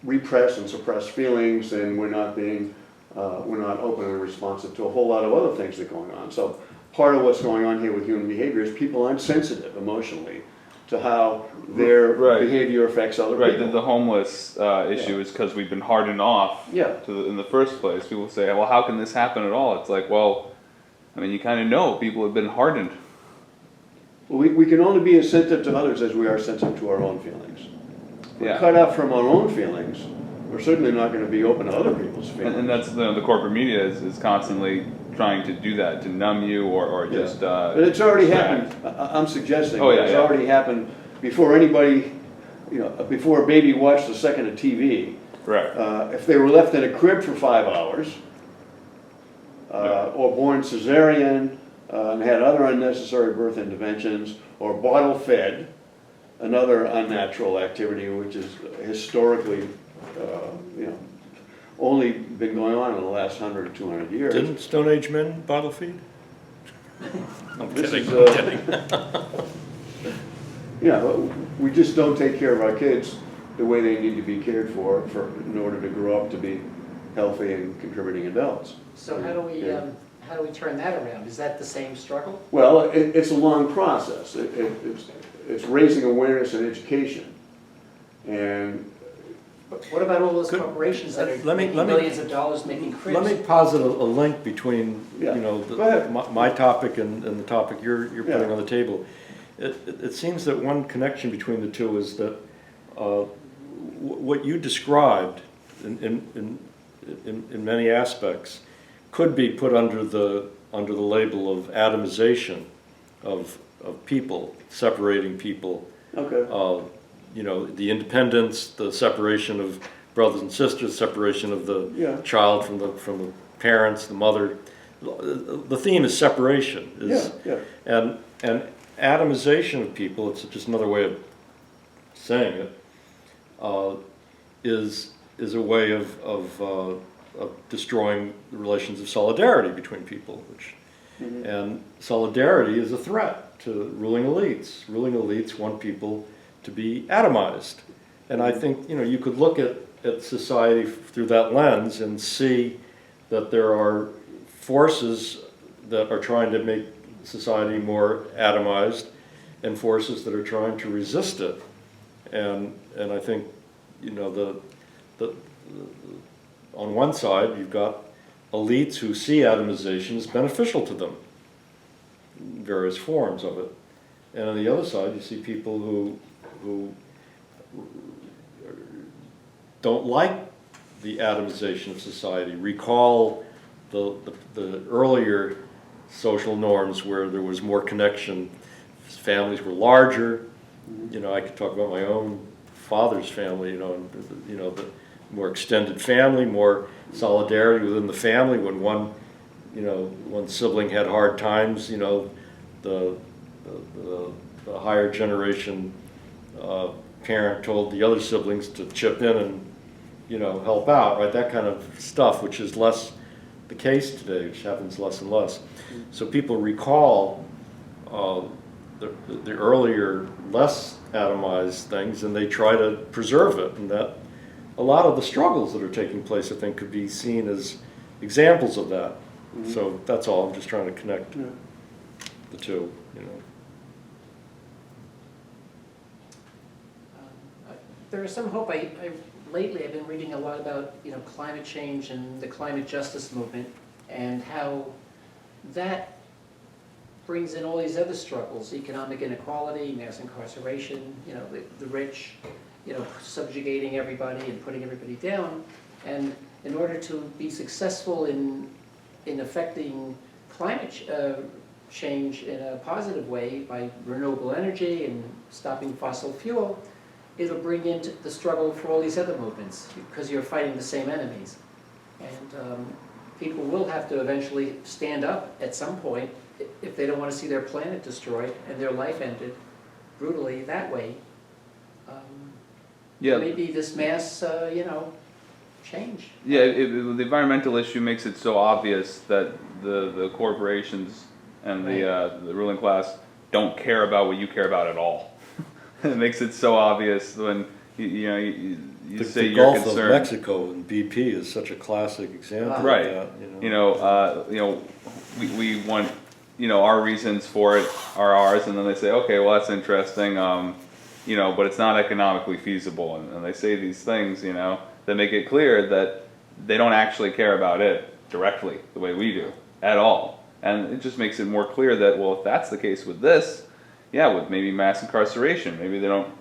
repress and suppress feelings, then we're not open and responsive to a whole lot of other things that are going on. So part of what's going on here with human behavior is people aren't sensitive emotionally to how their behavior affects other people. The homeless issue is because we've been hardened off in the first place. People say, well, how can this happen at all? It's like, well, I mean, you kind of know people have been hardened. Well, we can only be as sensitive to others as we are sensitive to our own feelings. If we're cut out from our own feelings, we're certainly not going to be open to other people's feelings. And that's the corporate media is constantly trying to do that, to numb you or Yeah. just, But it's already distract. happened, I'm suggesting, Oh, yeah, it's yeah. already happened before anybody, before a baby watched a second of TV. Right. If they were left in a crib for 5 hours, Yeah. or born cesarean, and had other unnecessary birth interventions, or bottle fed, another unnatural activity which is historically, only been going on in the last 100 or 200 years. Didn't Stone Age men bottle feed? I'm This kidding, is, I'm kidding. We just don't take care of our kids the way they need to be cared for in order to grow up to be healthy and contributing adults. So Yeah. how do we turn that around? Is that the same struggle? Well, it's a long process. It's raising awareness and education. And, What about all those Could- corporations that are let me- making let me- millions of dollars making cribs? Let me posit a link between, Yeah. Go the, ahead. my topic and the topic you're putting Yeah. on the table. It seems that one connection between the two is that what you described in many aspects could be put under the label of atomization of people, separating people. okay, The independence, the separation of brothers and sisters, separation of the Yeah. child from the parents, the mother. The theme is separation. yeah. And atomization of people, it's just another way of saying it, is a way of destroying the relations of solidarity between people, and solidarity is a threat to ruling elites. Ruling elites want people to be atomized. And I think, you could look at society through that lens and see that there are forces that are trying to make society more atomized and forces that are trying to resist it. And I think, on one side, you've got elites who see atomization as beneficial to them, various forms of it. And on the other side, you see people who don't like the atomization of society, recall the earlier social norms where there was more connection, families were larger. I could talk about my own father's family, the more extended family, more solidarity within the family. When one sibling had hard times, the higher generation parent told the other siblings to chip in and, help out, right? That kind of stuff, which is less the case today, which happens less and less. So people recall the earlier, less atomized things, and they try to preserve it. And that a lot of the struggles that are taking place, I think, could be seen as examples of that. So that's all. I'm just trying to connect Yeah. the two. There is some hope. Lately, I've been reading a lot about climate change and the climate justice movement, and how that brings in all these other struggles: economic inequality, mass incarceration, the rich, subjugating everybody and putting everybody down. And in order to be successful in affecting climate change in a positive way by renewable energy and stopping fossil fuel, it'll bring in the struggle for all these other movements, because you're fighting the same enemies. And people will have to eventually stand up at some point if they don't want to see their planet destroyed and their life ended brutally that way. Yeah. Maybe this mass, change. Yeah, the environmental issue makes it so obvious that the corporations and the ruling class don't care about what you care about at all. It makes it so obvious when you say The you're Gulf of concerned. Mexico and BP is such a classic example Right. of that. We want, our reasons for it are ours, and then they say, okay, well, that's interesting, but it's not economically feasible, and they say these things, that make it clear that they don't actually care about it directly the way we do at all. And it just makes it more clear that, well, if that's the case with this, with maybe mass incarceration, maybe they don't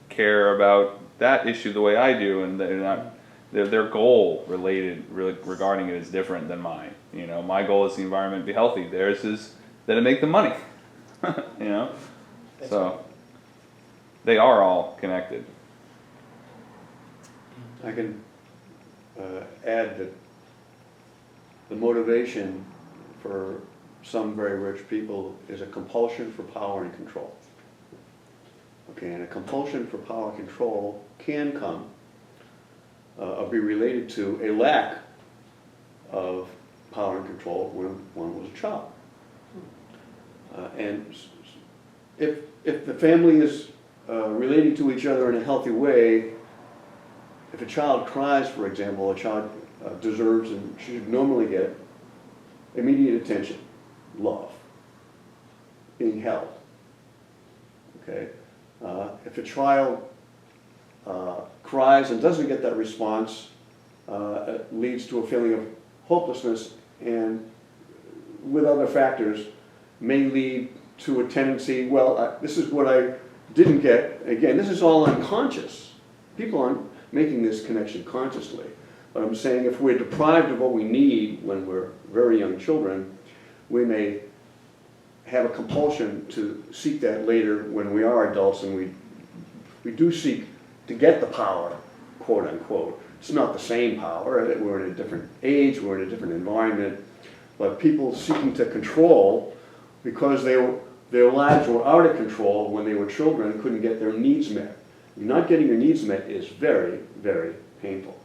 care about that issue the way I do, and they're not their goal regarding it is different than mine. You know, my goal is the environment be healthy. Theirs is that it make the money. You know, That's so they are all connected. I can add that the motivation for some very rich people is a compulsion for power and control. Okay, and a compulsion for power and control can come or be related to a lack of power and control when one was a child. And if the family is relating to each other in a healthy way, if a child cries, for example, a child deserves and should normally get immediate attention, love, being held. Okay? If a child cries and doesn't get that response, it leads to a feeling of hopelessness, and with other factors may lead to a tendency, well, this is what I didn't get. Again, this is all unconscious. People aren't making this connection consciously. But I'm saying if we're deprived of what we need when we're very young children, we may have a compulsion to seek that later when we are adults, and we do seek to get the power, quote unquote. It's not the same power. We're in a different age, we're in a different environment, but people seeking to control because their lives were out of control when they were children, couldn't get their needs met. Not getting your needs met is very, very painful.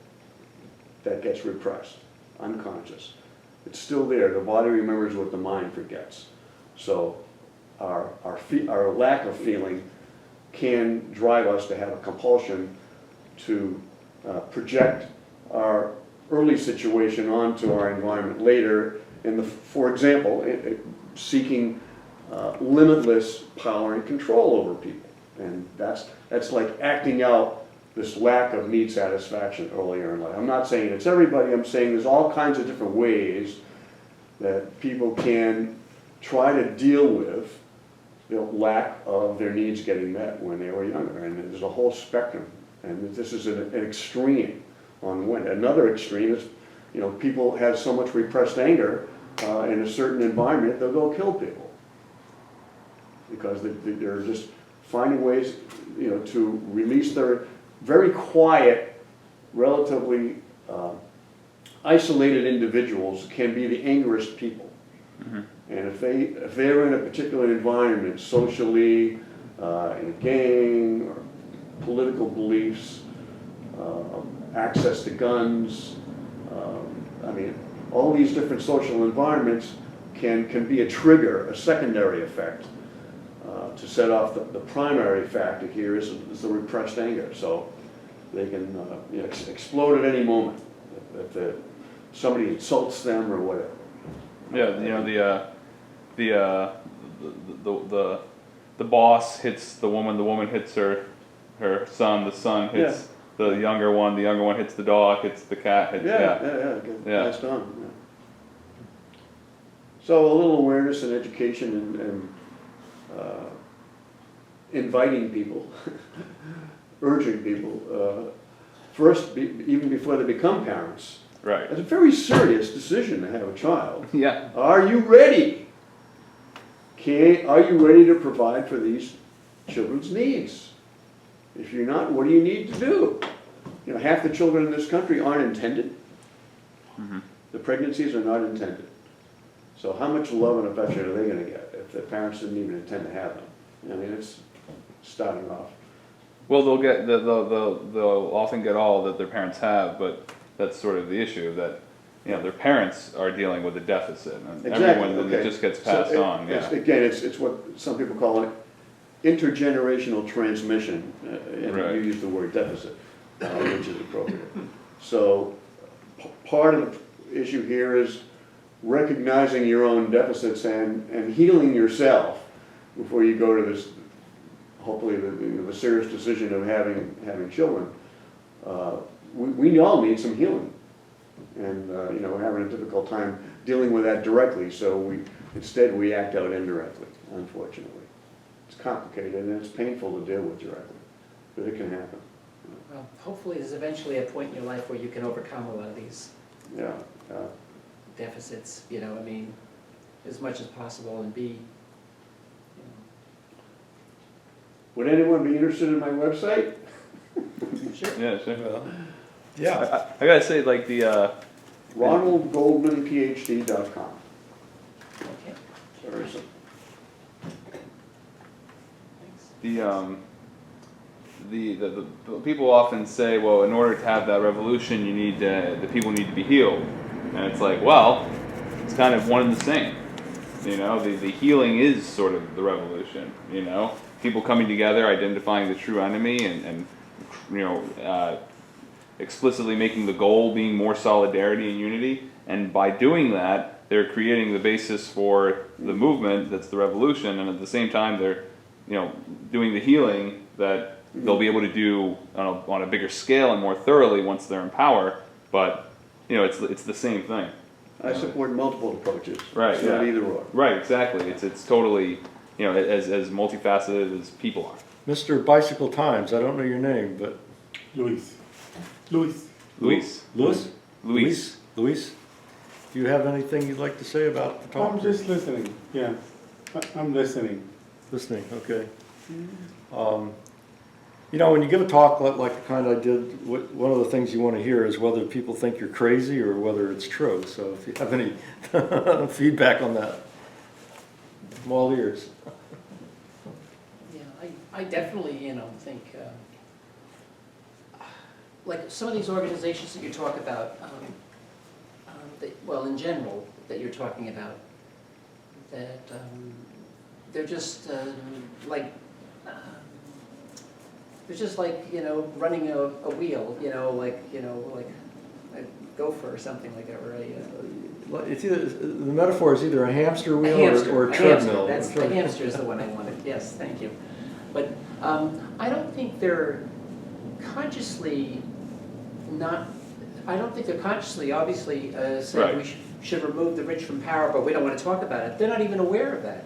That gets repressed, unconscious. It's still there. The body remembers what the mind forgets. So our lack of feeling can drive us to have a compulsion to project our early situation onto our environment later. For example, seeking limitless power and control over people. And that's like acting out this lack of need satisfaction earlier in life. I'm not saying it's everybody, I'm saying there's all kinds of different ways that people can try to deal with the lack of their needs getting met when they were younger. And there's a whole spectrum. And this is an extreme on one. Another extreme is, people have so much repressed anger in a certain environment, they'll go kill people. Because they're just finding ways, to release their very quiet, relatively isolated individuals can be the angriest people. Mm-hmm. And if they're in a particular environment, socially, in a gang, or political beliefs, access to guns, all these different social environments can be a trigger, a secondary effect. To set off the primary factor here is the repressed anger. So they can explode at any moment if somebody insults them or whatever. Yeah, the boss hits the woman hits her son, the son hits the younger one hits the dog, hits the cat, Passed on. Yeah. So a little awareness and education and inviting people, urging people, first, even before they become parents. Right. It's a very serious decision to have a child. Yeah. Are you ready? Are you ready to provide for these children's needs? If you're not, what do you need to do? Half the children in this country aren't intended. Mm-hmm. The pregnancies are not intended. So how much love and affection are they going to get if their parents didn't even intend to have them? It's starting off. Well, they'll often get all that their parents have, but that's sort of the issue that their parents are dealing with a deficit, and everyone it just gets passed on. It's what some people call it intergenerational transmission, and right. You use the word deficit, which is appropriate. So part of the issue here is recognizing your own deficits and healing yourself before you go to this, hopefully the serious decision of having children. We all need some healing, and we're having a difficult time dealing with that directly. So instead we act out indirectly. Unfortunately, it's complicated and it's painful to deal with directly, but it can happen. Well, hopefully there's eventually a point in your life where you can overcome a lot of these Yeah, yeah. deficits, you know, I mean, as much as possible and be, you Would anyone be interested in my website? know, sure. Yeah, sure. Well, yeah, I gotta say, like RonaldGoldmanPhD.com. Okay, Very simple. thanks. the people often say, well, in order to have that revolution, you need the people need to be healed, and it's like, well, it's kind of one and the same. You know, the healing is sort of the revolution. You know, people coming together, identifying the true enemy, and you know, explicitly making the goal being more solidarity and unity. And by doing that, they're creating the basis for the movement that's the revolution. And at the same time, they're, you know, doing the healing that they'll be able to do on a bigger scale and more thoroughly once they're in power. But you know, it's the same thing. I support multiple approaches. Right, It's not yeah. either or. Right, exactly. It's totally, you know, as multifaceted as people are. Mr. Bicycle Times, I don't know your name, but Luis. Luis. Louis? Luis. Luis? Do you have anything you'd like to say about the talk? I'm just listening, yeah. I'm listening. Listening, okay. You know, when you give a talk like the kind I did, one of the things you want to hear is whether people think you're crazy or whether it's true. So if you have any feedback on that, I'm all ears. Yeah, I definitely, you know, think, like some of these organizations that you talk about, well, in general, that you're talking about, that they're just like, they're just like, you know, running a wheel, you know, like a gopher or something like that, or It's either, the metaphor is either a hamster a wheel hamster. or a hamster. treadmill. That's, the hamster is the one I wanted, yes, thank you. But I don't think they're consciously not, I don't think they're consciously, obviously, saying Right. we should remove the rich from power, but we don't want to talk about it. They're not even aware of that.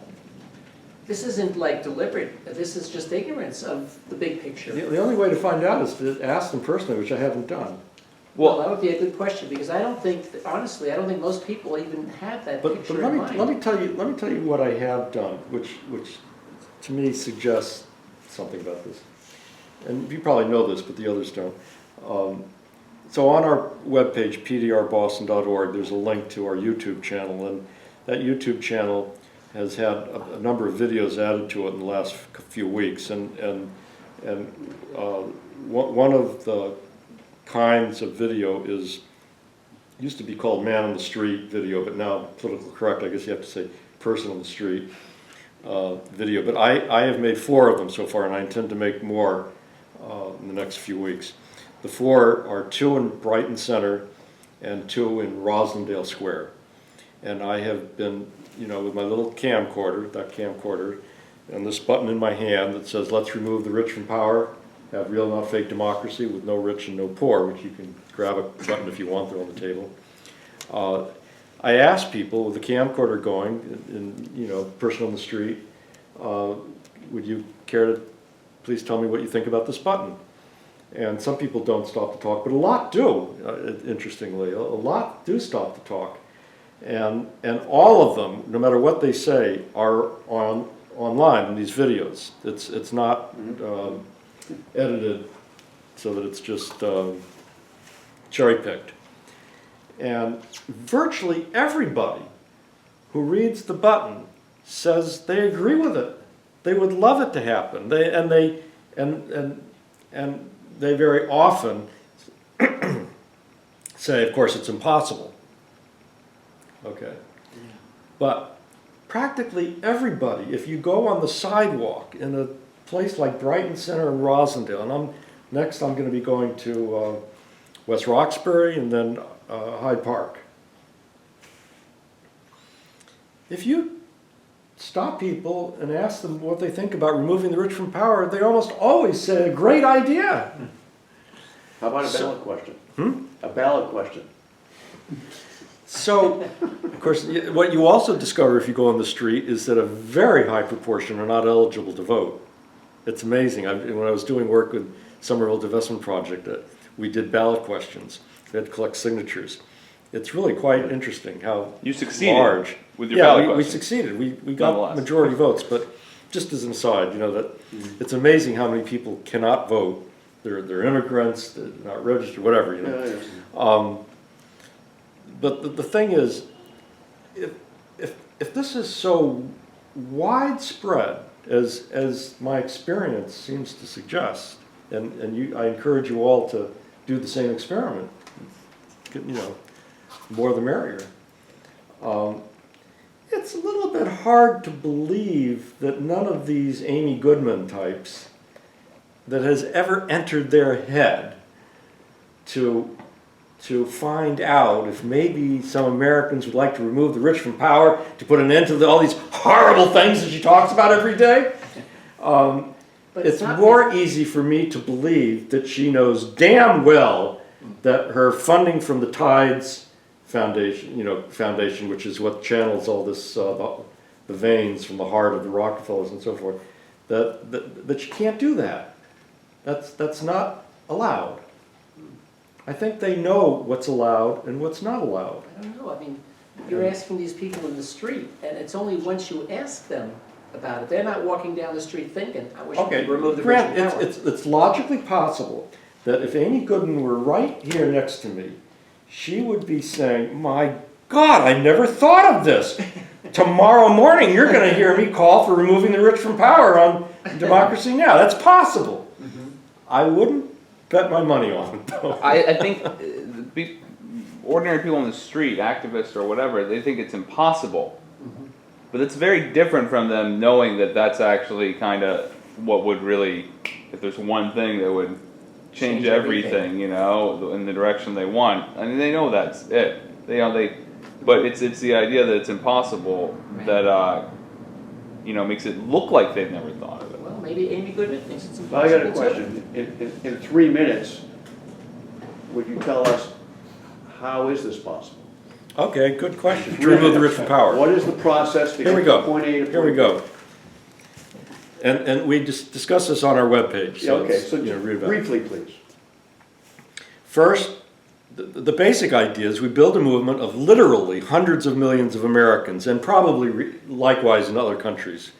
This isn't like deliberate, this is just ignorance of the big picture. The only way to find out is to ask them personally, which I haven't done. Well, that would be a good question, because I don't think, honestly, I don't think most people even have that But picture let in me mind. tell you what I have done, which to me suggests something about this. And you probably know this, but the others don't. So on our webpage, pdrboston.org, there's a link to our YouTube channel, and that YouTube channel has had a number of videos added to it in the last few weeks, and one of the kinds of video used to be called man on the street video, but now political correct, I guess you have to say person on the street video. But I have made 4 of them so far, and I intend to make more in the next few weeks. The 4 are 2 in Brighton Center and 2 in Roslindale Square. And I have been, you know, with my little camcorder, that camcorder, and this button in my hand that says, let's remove the rich from power, have real not fake democracy with no rich and no poor, which you can grab a button if you want, they're on the table. I asked people with the camcorder going, and you know, person on the street, would you care to please tell me what you think about this button? And some people don't stop to talk, but a lot do, interestingly. A lot do stop to talk. And all of them, no matter what they say, are online in these videos. It's not edited so that it's just cherry-picked. And virtually everybody who reads the button says they agree with it. They would love it to happen. They very often say, of course, it's impossible. Okay. But practically everybody, if you go on the sidewalk in a place like Brighton Center and Roslindale, and next I'm going to be going to West Roxbury and then Hyde Park. If you stop people and ask them what they think about removing the rich from power, they almost always say a great idea. How about a ballot question? A ballot question. So, of course, what you also discover if you go on the street is that a very high proportion are not eligible to vote. It's amazing. When I was doing work with Somerville Divestment Project, that we did ballot questions. We had to collect signatures. It's really quite interesting how You succeeded large. with your Yeah, ballot we question. succeeded. We got Nonetheless. majority votes, but just as an aside, you know, that it's amazing how many people cannot vote. They're immigrants, they're not registered, whatever, you know. Yeah, yeah. But the thing is, if this is so widespread as my experience seems to suggest, and I encourage you all to do the same experiment, you know, more the merrier. It's a little bit hard to believe that none of these Amy Goodman types that has ever entered their head to find out if maybe some Americans would like to remove the rich from power to put an end to all these horrible things that she talks about every day. But It's not- more easy for me to believe that she knows damn well that her funding from the Tides Foundation, which is what channels all this, the veins from the heart of the Rockefellers and so forth, that she can't do that. That's not allowed. I think they know what's allowed and what's not allowed. I don't know, I mean, you're asking these people in the street, and it's only once you ask them about it, they're not walking down the street thinking, I wish we Okay, could remove the rich Grant, from power. it's logically possible that if Amy Goodman were right here next to me, she would be saying, my God, I never thought of this. Tomorrow morning, you're gonna hear me call for removing the rich from power on Democracy Now! That's possible. I wouldn't bet my money on it, though. I think ordinary people on the street, activists or whatever, they think it's impossible. But it's very different from them knowing that that's actually kind of what would really, if there's one thing that would change Change everything. everything, you know, in the direction they want. I mean, they know that's it. But it's the idea that it's impossible that makes it look like they've never thought of it. Well, maybe Amy Goodman thinks it's Well, I impossible got a too. question. In 3 minutes, would you tell us how is this possible? Okay, good question. To remove the rich from power. What is the process to Here we get go. from point A to point B? Here we go. And we discuss this on our webpage, Yeah, so okay, it's, so you know, read about it. briefly, please. First, the basic idea is we build a movement of literally hundreds of millions of Americans, and probably likewise in other countries,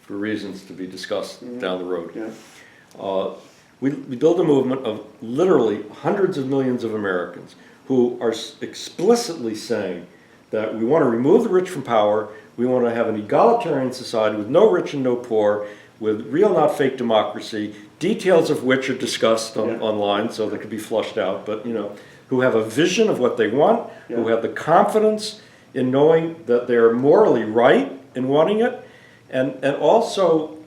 for reasons to be discussed down the road. Yeah. We build a movement of literally hundreds of millions of Americans who are explicitly saying that we want to remove the rich from power, we want to have an egalitarian society with no rich and no poor, with real not fake democracy, details of which are discussed Yeah. online so they could be flushed out, but you know, who have a vision of what they want, who Yeah. have the confidence in knowing that they're morally right in wanting it, and also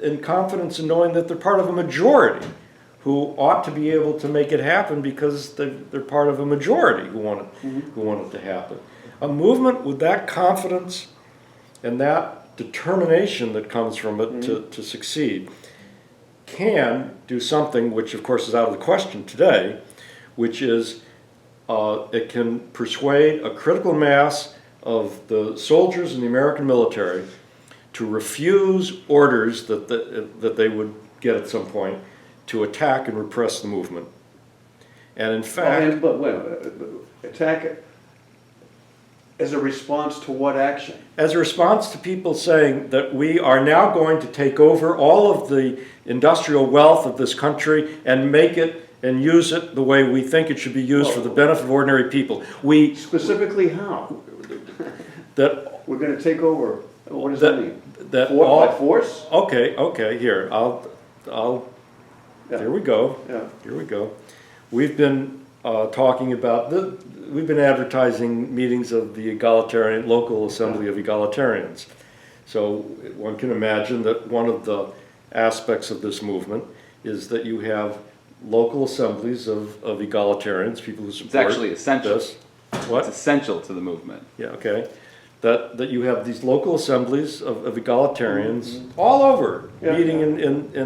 in confidence in knowing that they're part of a majority who ought to be able to make it happen because they're part of a majority who want it to happen. A movement with that confidence and that determination that comes from it to succeed can do something which of course is out of the question today, which is it can persuade a critical mass of the soldiers in the American military to refuse orders that they would get at some point to attack and repress the movement. And in fact, But wait, a minute, attack it as a response to what action? as a response to people saying that we are now going to take over all of the industrial wealth of this country and make it and use it the way we think it should be used for the benefit of ordinary people. Specifically how? That We're gonna take over, what does that mean? that By all, force? okay, here, Yeah. here we go. Yeah. Here we go. We've been talking about, we've been advertising meetings of the local assembly of egalitarians. So one can imagine that one of the aspects of this movement is that you have local assemblies of egalitarians, people who support It's actually essential. this. It's What? essential to the movement. Yeah, okay. That you have these local assemblies of egalitarians all over, Yeah, meeting yeah.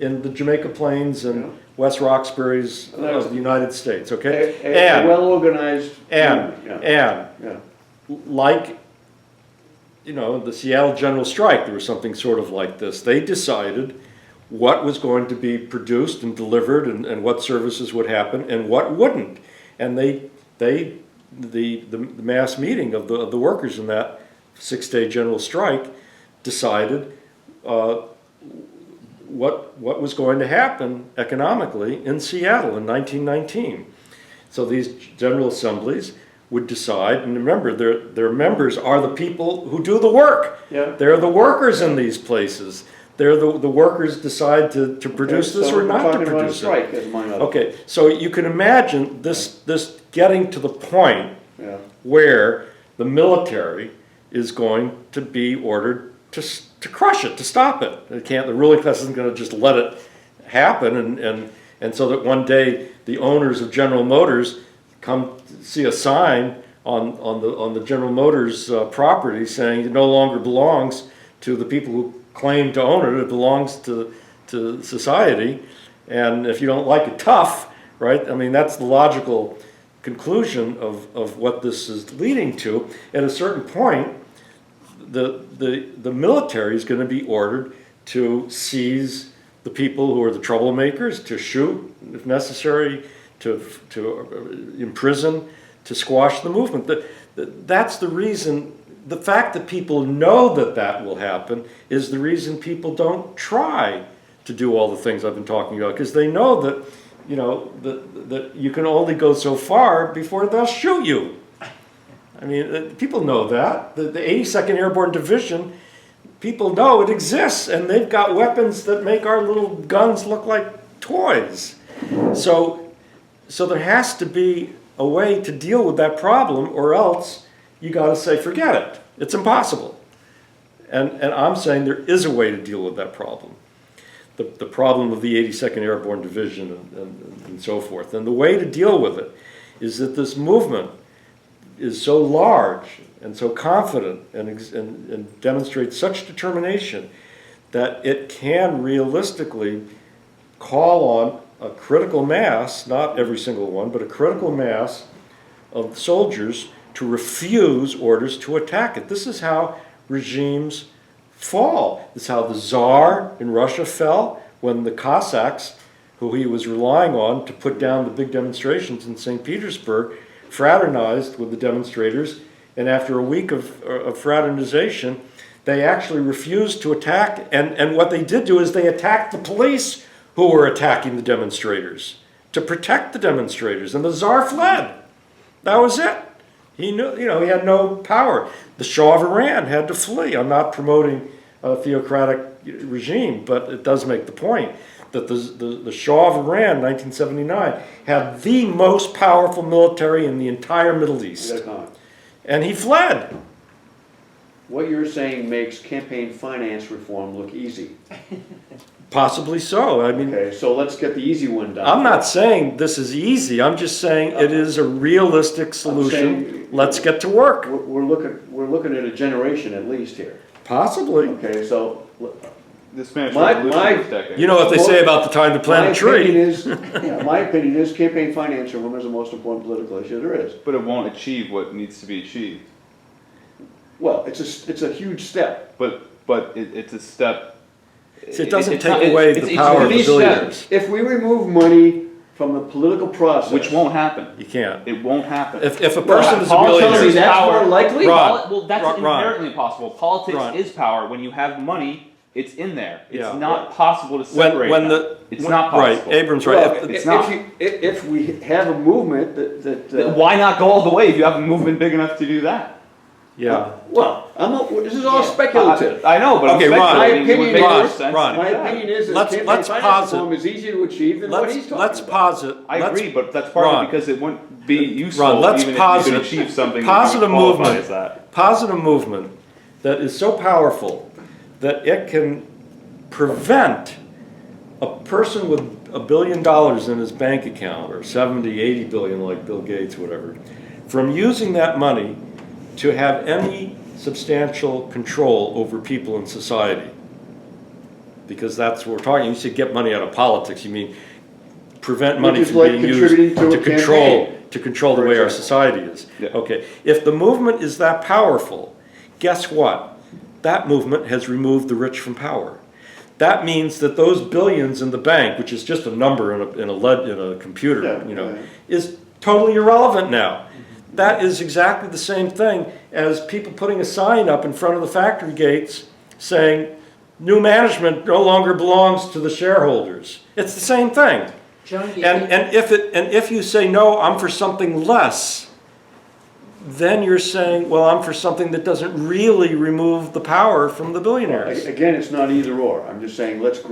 in the Jamaica Plains and Yeah. West Roxbury's And that's- of the United States, okay? A And, well-organized. movement, yeah. and, Yeah. like, you know, the Seattle General Strike, there was something sort of like this. They decided, what was going to be produced and delivered and what services would happen and what wouldn't. And the mass meeting of the workers in that 6-day general strike decided what was going to happen economically in Seattle in 1919. So these general assemblies would decide, and remember, their members are the people who do the work. Yeah. They're the workers in these places. They're the workers decide to produce this or not to We're talking about a produce it. strike, as among others. Okay, so you can imagine this getting to the point Yeah. where the military is going to be ordered to crush it, to stop it. The ruling class isn't going to just let it happen, and so that one day the owners of General Motors come see a sign on the General Motors property saying it no longer belongs to the people who claim to own it. It belongs to society, and if you don't like it, tough, right? I mean, that's the logical conclusion of what this is leading to. At a certain point, the military is going to be ordered to seize the people who are the troublemakers, to shoot if necessary, to imprison, to squash the movement. That's the reason. The fact that people know that will happen is the reason people don't try to do all the things I've been talking about, because they know that, you know, that you can only go so far before they'll shoot you. I mean, people know that. The 82nd Airborne Division, people know it exists, and they've got weapons that make our little guns look like toys. So there has to be a way to deal with that problem, or else you got to say, forget it. It's impossible. And I'm saying there is a way to deal with that problem. The problem of the 82nd Airborne Division and so forth. And the way to deal with it is that this movement is so large and so confident and demonstrates such determination that it can realistically call on a critical mass, not every single one, but a critical mass of soldiers to refuse orders to attack it. This is how regimes fall. This is how the Tsar in Russia fell when the Cossacks, who he was relying on to put down the big demonstrations in St. Petersburg, fraternized with the demonstrators, and after a week of fraternization, they actually refused to attack, and what they did do is they attacked the police who were attacking the demonstrators to protect the demonstrators, and the Tsar fled. That was it. He knew, you know, he had no power. The Shah of Iran had to flee. I'm not promoting a theocratic regime, but it does make the point that the Shah of Iran, 1979, had the most powerful military in the entire Middle East. And he fled. What you're saying makes campaign finance reform look easy. Possibly so. I mean, Okay, so let's get the easy one done. I'm not saying this is easy. I'm just saying it is a realistic solution. saying- Let's get to work. We're looking at a generation at least here. Possibly. Okay, so The Spanish My- Revolution my- was decades. You know what they say about the time to plant a tree. My opinion is campaign finance reform is the most important political issue there is. But it won't achieve what needs to be achieved. Well, it's a huge step. But it's a step. See, it doesn't it's take not- away it's the each power one of the these billionaires. steps, If we remove money from the political process. which won't happen. You can't. It won't happen. If a person is a Paul tells me billionaire, that's power- more likely? Ron, Well, that's Ron, inherently impossible. Politics Ron. is power. When you have money, it's in there. It's Yeah. not possible to separate when them. the It's not right, possible. Abrams Well, right. It's not. if we have a movement that Why not go all the way if you have a movement big enough to do that? Yeah. well, this is all speculative. I know, but Okay, I'm Ron. speculating. My It would opinion make more is- sense Ron. to My do that. opinion is that Let's campaign posit- finance reform is easier to achieve than what he's Let's talking let's about. posit. I let's- agree, but that's partly Ron. because it wouldn't be useful Ron, let's even if posit- you could achieve something posit that a would qualify movement. as that. Posit a movement that is so powerful that it can prevent a person with $1 billion in his bank account, or 70, 80 billion like Bill Gates, whatever, from using that money to have any substantial control over people in society. Because that's what we're talking. You said get money out of politics. You mean prevent money Which is from like being used contributing to a control the for way our example. society is. Yeah. Okay. If the movement is that powerful, guess what? That movement has removed the rich from power. that means that those billions in the bank, which is just a number in a computer, Yeah, you know, yeah. is totally irrelevant now. That is exactly the same thing as people putting a sign up in front of the factory gates saying, new management no longer belongs to the shareholders. It's the same thing. John, do you think- And if you say, no, I'm for something less, then you're saying, well, I'm for something that doesn't really remove the power from the billionaires. Again, it's not either or. I'm just saying, let's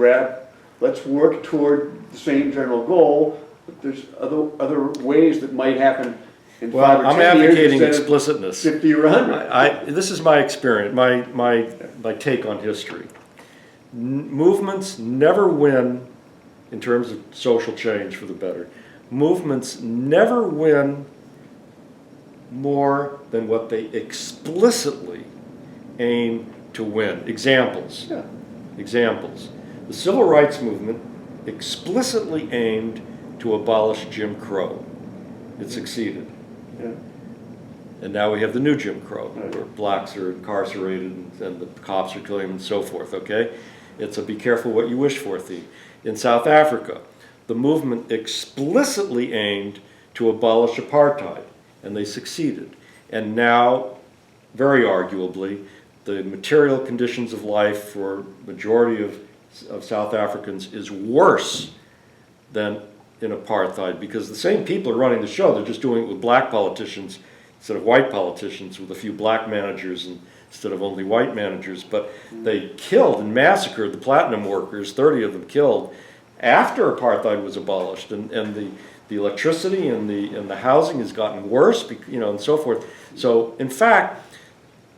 work toward the same general goal, but there's other ways that might happen in 5 Well, or I'm 10 years advocating instead of explicitness. 50 or 100. This is my experience, my take on history. Movements never win in terms of social change for the better. Movements never win more than what they explicitly aim to win. Examples. Yeah. Examples. The Civil Rights Movement explicitly aimed to abolish Jim Crow. It succeeded. Yeah. And now we have the new Jim Crow, Right. where blacks are incarcerated and the cops are killing them and so forth, okay? It's a be careful what you wish for theme. In South Africa, the movement explicitly aimed to abolish apartheid, and they succeeded. And now, very arguably, the material conditions of life for majority of South Africans is worse than in apartheid, because the same people are running the show. They're just doing it with black politicians instead of white politicians, with a few black managers instead of only white managers. But they killed and massacred the platinum workers, 30 of them killed, after apartheid was abolished. And the electricity and the housing has gotten worse, you know, and so forth. So, in fact,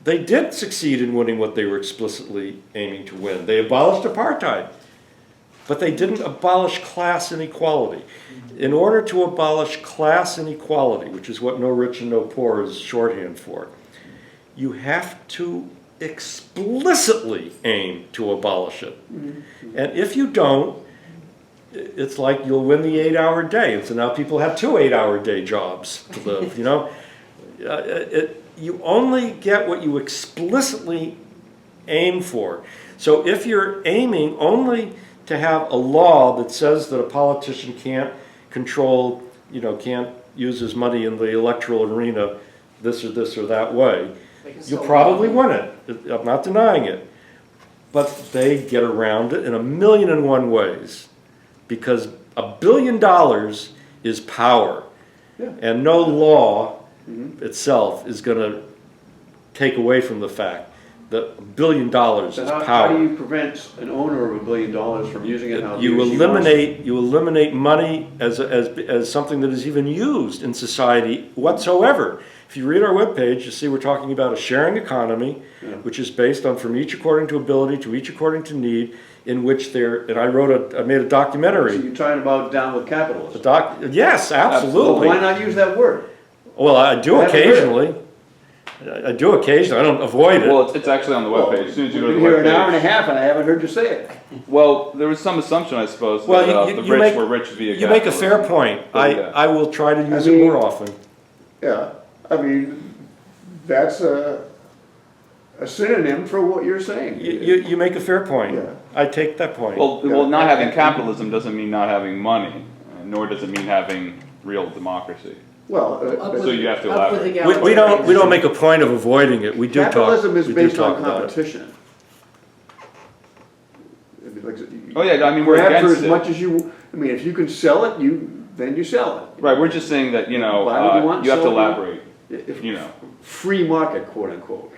they did succeed in winning what they were explicitly aiming to win. They abolished apartheid. But they didn't abolish class inequality. In order to abolish class inequality, which is what no rich and no poor is shorthand for, you have to explicitly aim to abolish it. And if you don't, it's like you'll win the 8-hour day. And so now people have 2 8-hour day jobs to live, you know? You only get what you explicitly aim for. So if you're aiming only to have a law that says that a politician can't control, you know, can't use his money in the electoral arena this or that way, They can you'll sell probably it. win it. I'm not denying it. But they get around it in 1,000,001 ways, because $1 billion is power. Yeah. And no law itself is going to take away from the fact that $1 billion is So how do power. you prevent an owner of $1 billion from using it how You he wants? eliminate money as something that is even used in society whatsoever. If you read our webpage, you see we're talking about a sharing economy, Yeah. which is based on from each according to ability to each according to need, in which and I made a So documentary. you're talking about down with capitalism. Yes, Well, absolutely. why not use that word? Well, I do I haven't heard it. occasionally. I do occasionally. I don't avoid it. Well, it's actually on the webpage. As soon as you go to We've the been here an hour and a webpage. half and I haven't heard you say it. Well, there was some assumption, I suppose, Well, that you the rich make- were rich via You make a capitalism. fair point. Yeah. I will try to use I it mean- more often. Yeah, I mean, that's a synonym for what you're saying. You make a fair point. Yeah. I take that point. Well, not having capitalism doesn't mean not having money, nor does it mean having real democracy. Well, Up So with- you have to up with elaborate. the We don't egalitarianism. make a point of avoiding it. We do talk. capitalism is we do based talk on about it. competition. It'd be like, Oh yeah, I mean, we're grab for against as it. much as you, I mean, if you can sell it, then you sell it. Right, we're just saying that, you know, Why would you want you have to so- elaborate, If- you know. Free market, quote unquote.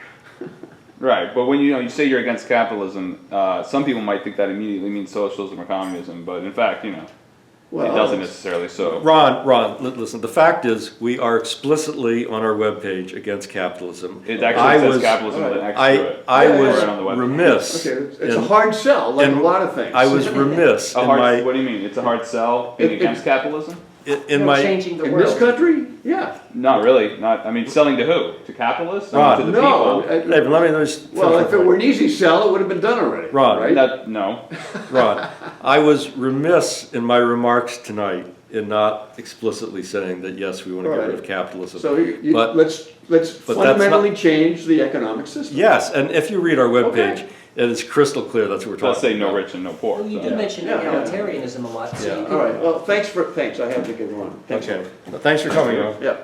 Right, but when you say you're against capitalism, some people might think that immediately means socialism or communism, but in fact, you know, it Well, doesn't necessarily so. Ron, listen, the fact is, we are explicitly on our webpage against capitalism. It I actually says was- capitalism next to I it. I Yeah, was right on the webpage. remiss. Okay, it's a in- hard sell, like a in- lot of things. I was remiss A in hard, my, what do you mean? It's a hard sell being It- against capitalism? in No, my, changing the In world. this country, yeah. Not really, not, I mean, selling to who? To capitalists? I mean, Ron. to the No, people? hey, but let me just. well, finish if my it point. were an easy sell, it would have been done already, Ron, right? No. Ron, I was remiss in my remarks tonight in not explicitly saying that, yes, we want to get rid of Right. capitalism. So But- let's but that's fundamentally change the economic system. Yes, and if you read our webpage, Okay. It is crystal clear that's what we're Let's talking say no about. rich and no poor. Well, you so. did mention Yeah, yeah. egalitarianism a lot, so Yeah. you All could right, well, thanks, I have to get going. Thanks. Okay, thanks for coming, Rob. Yeah.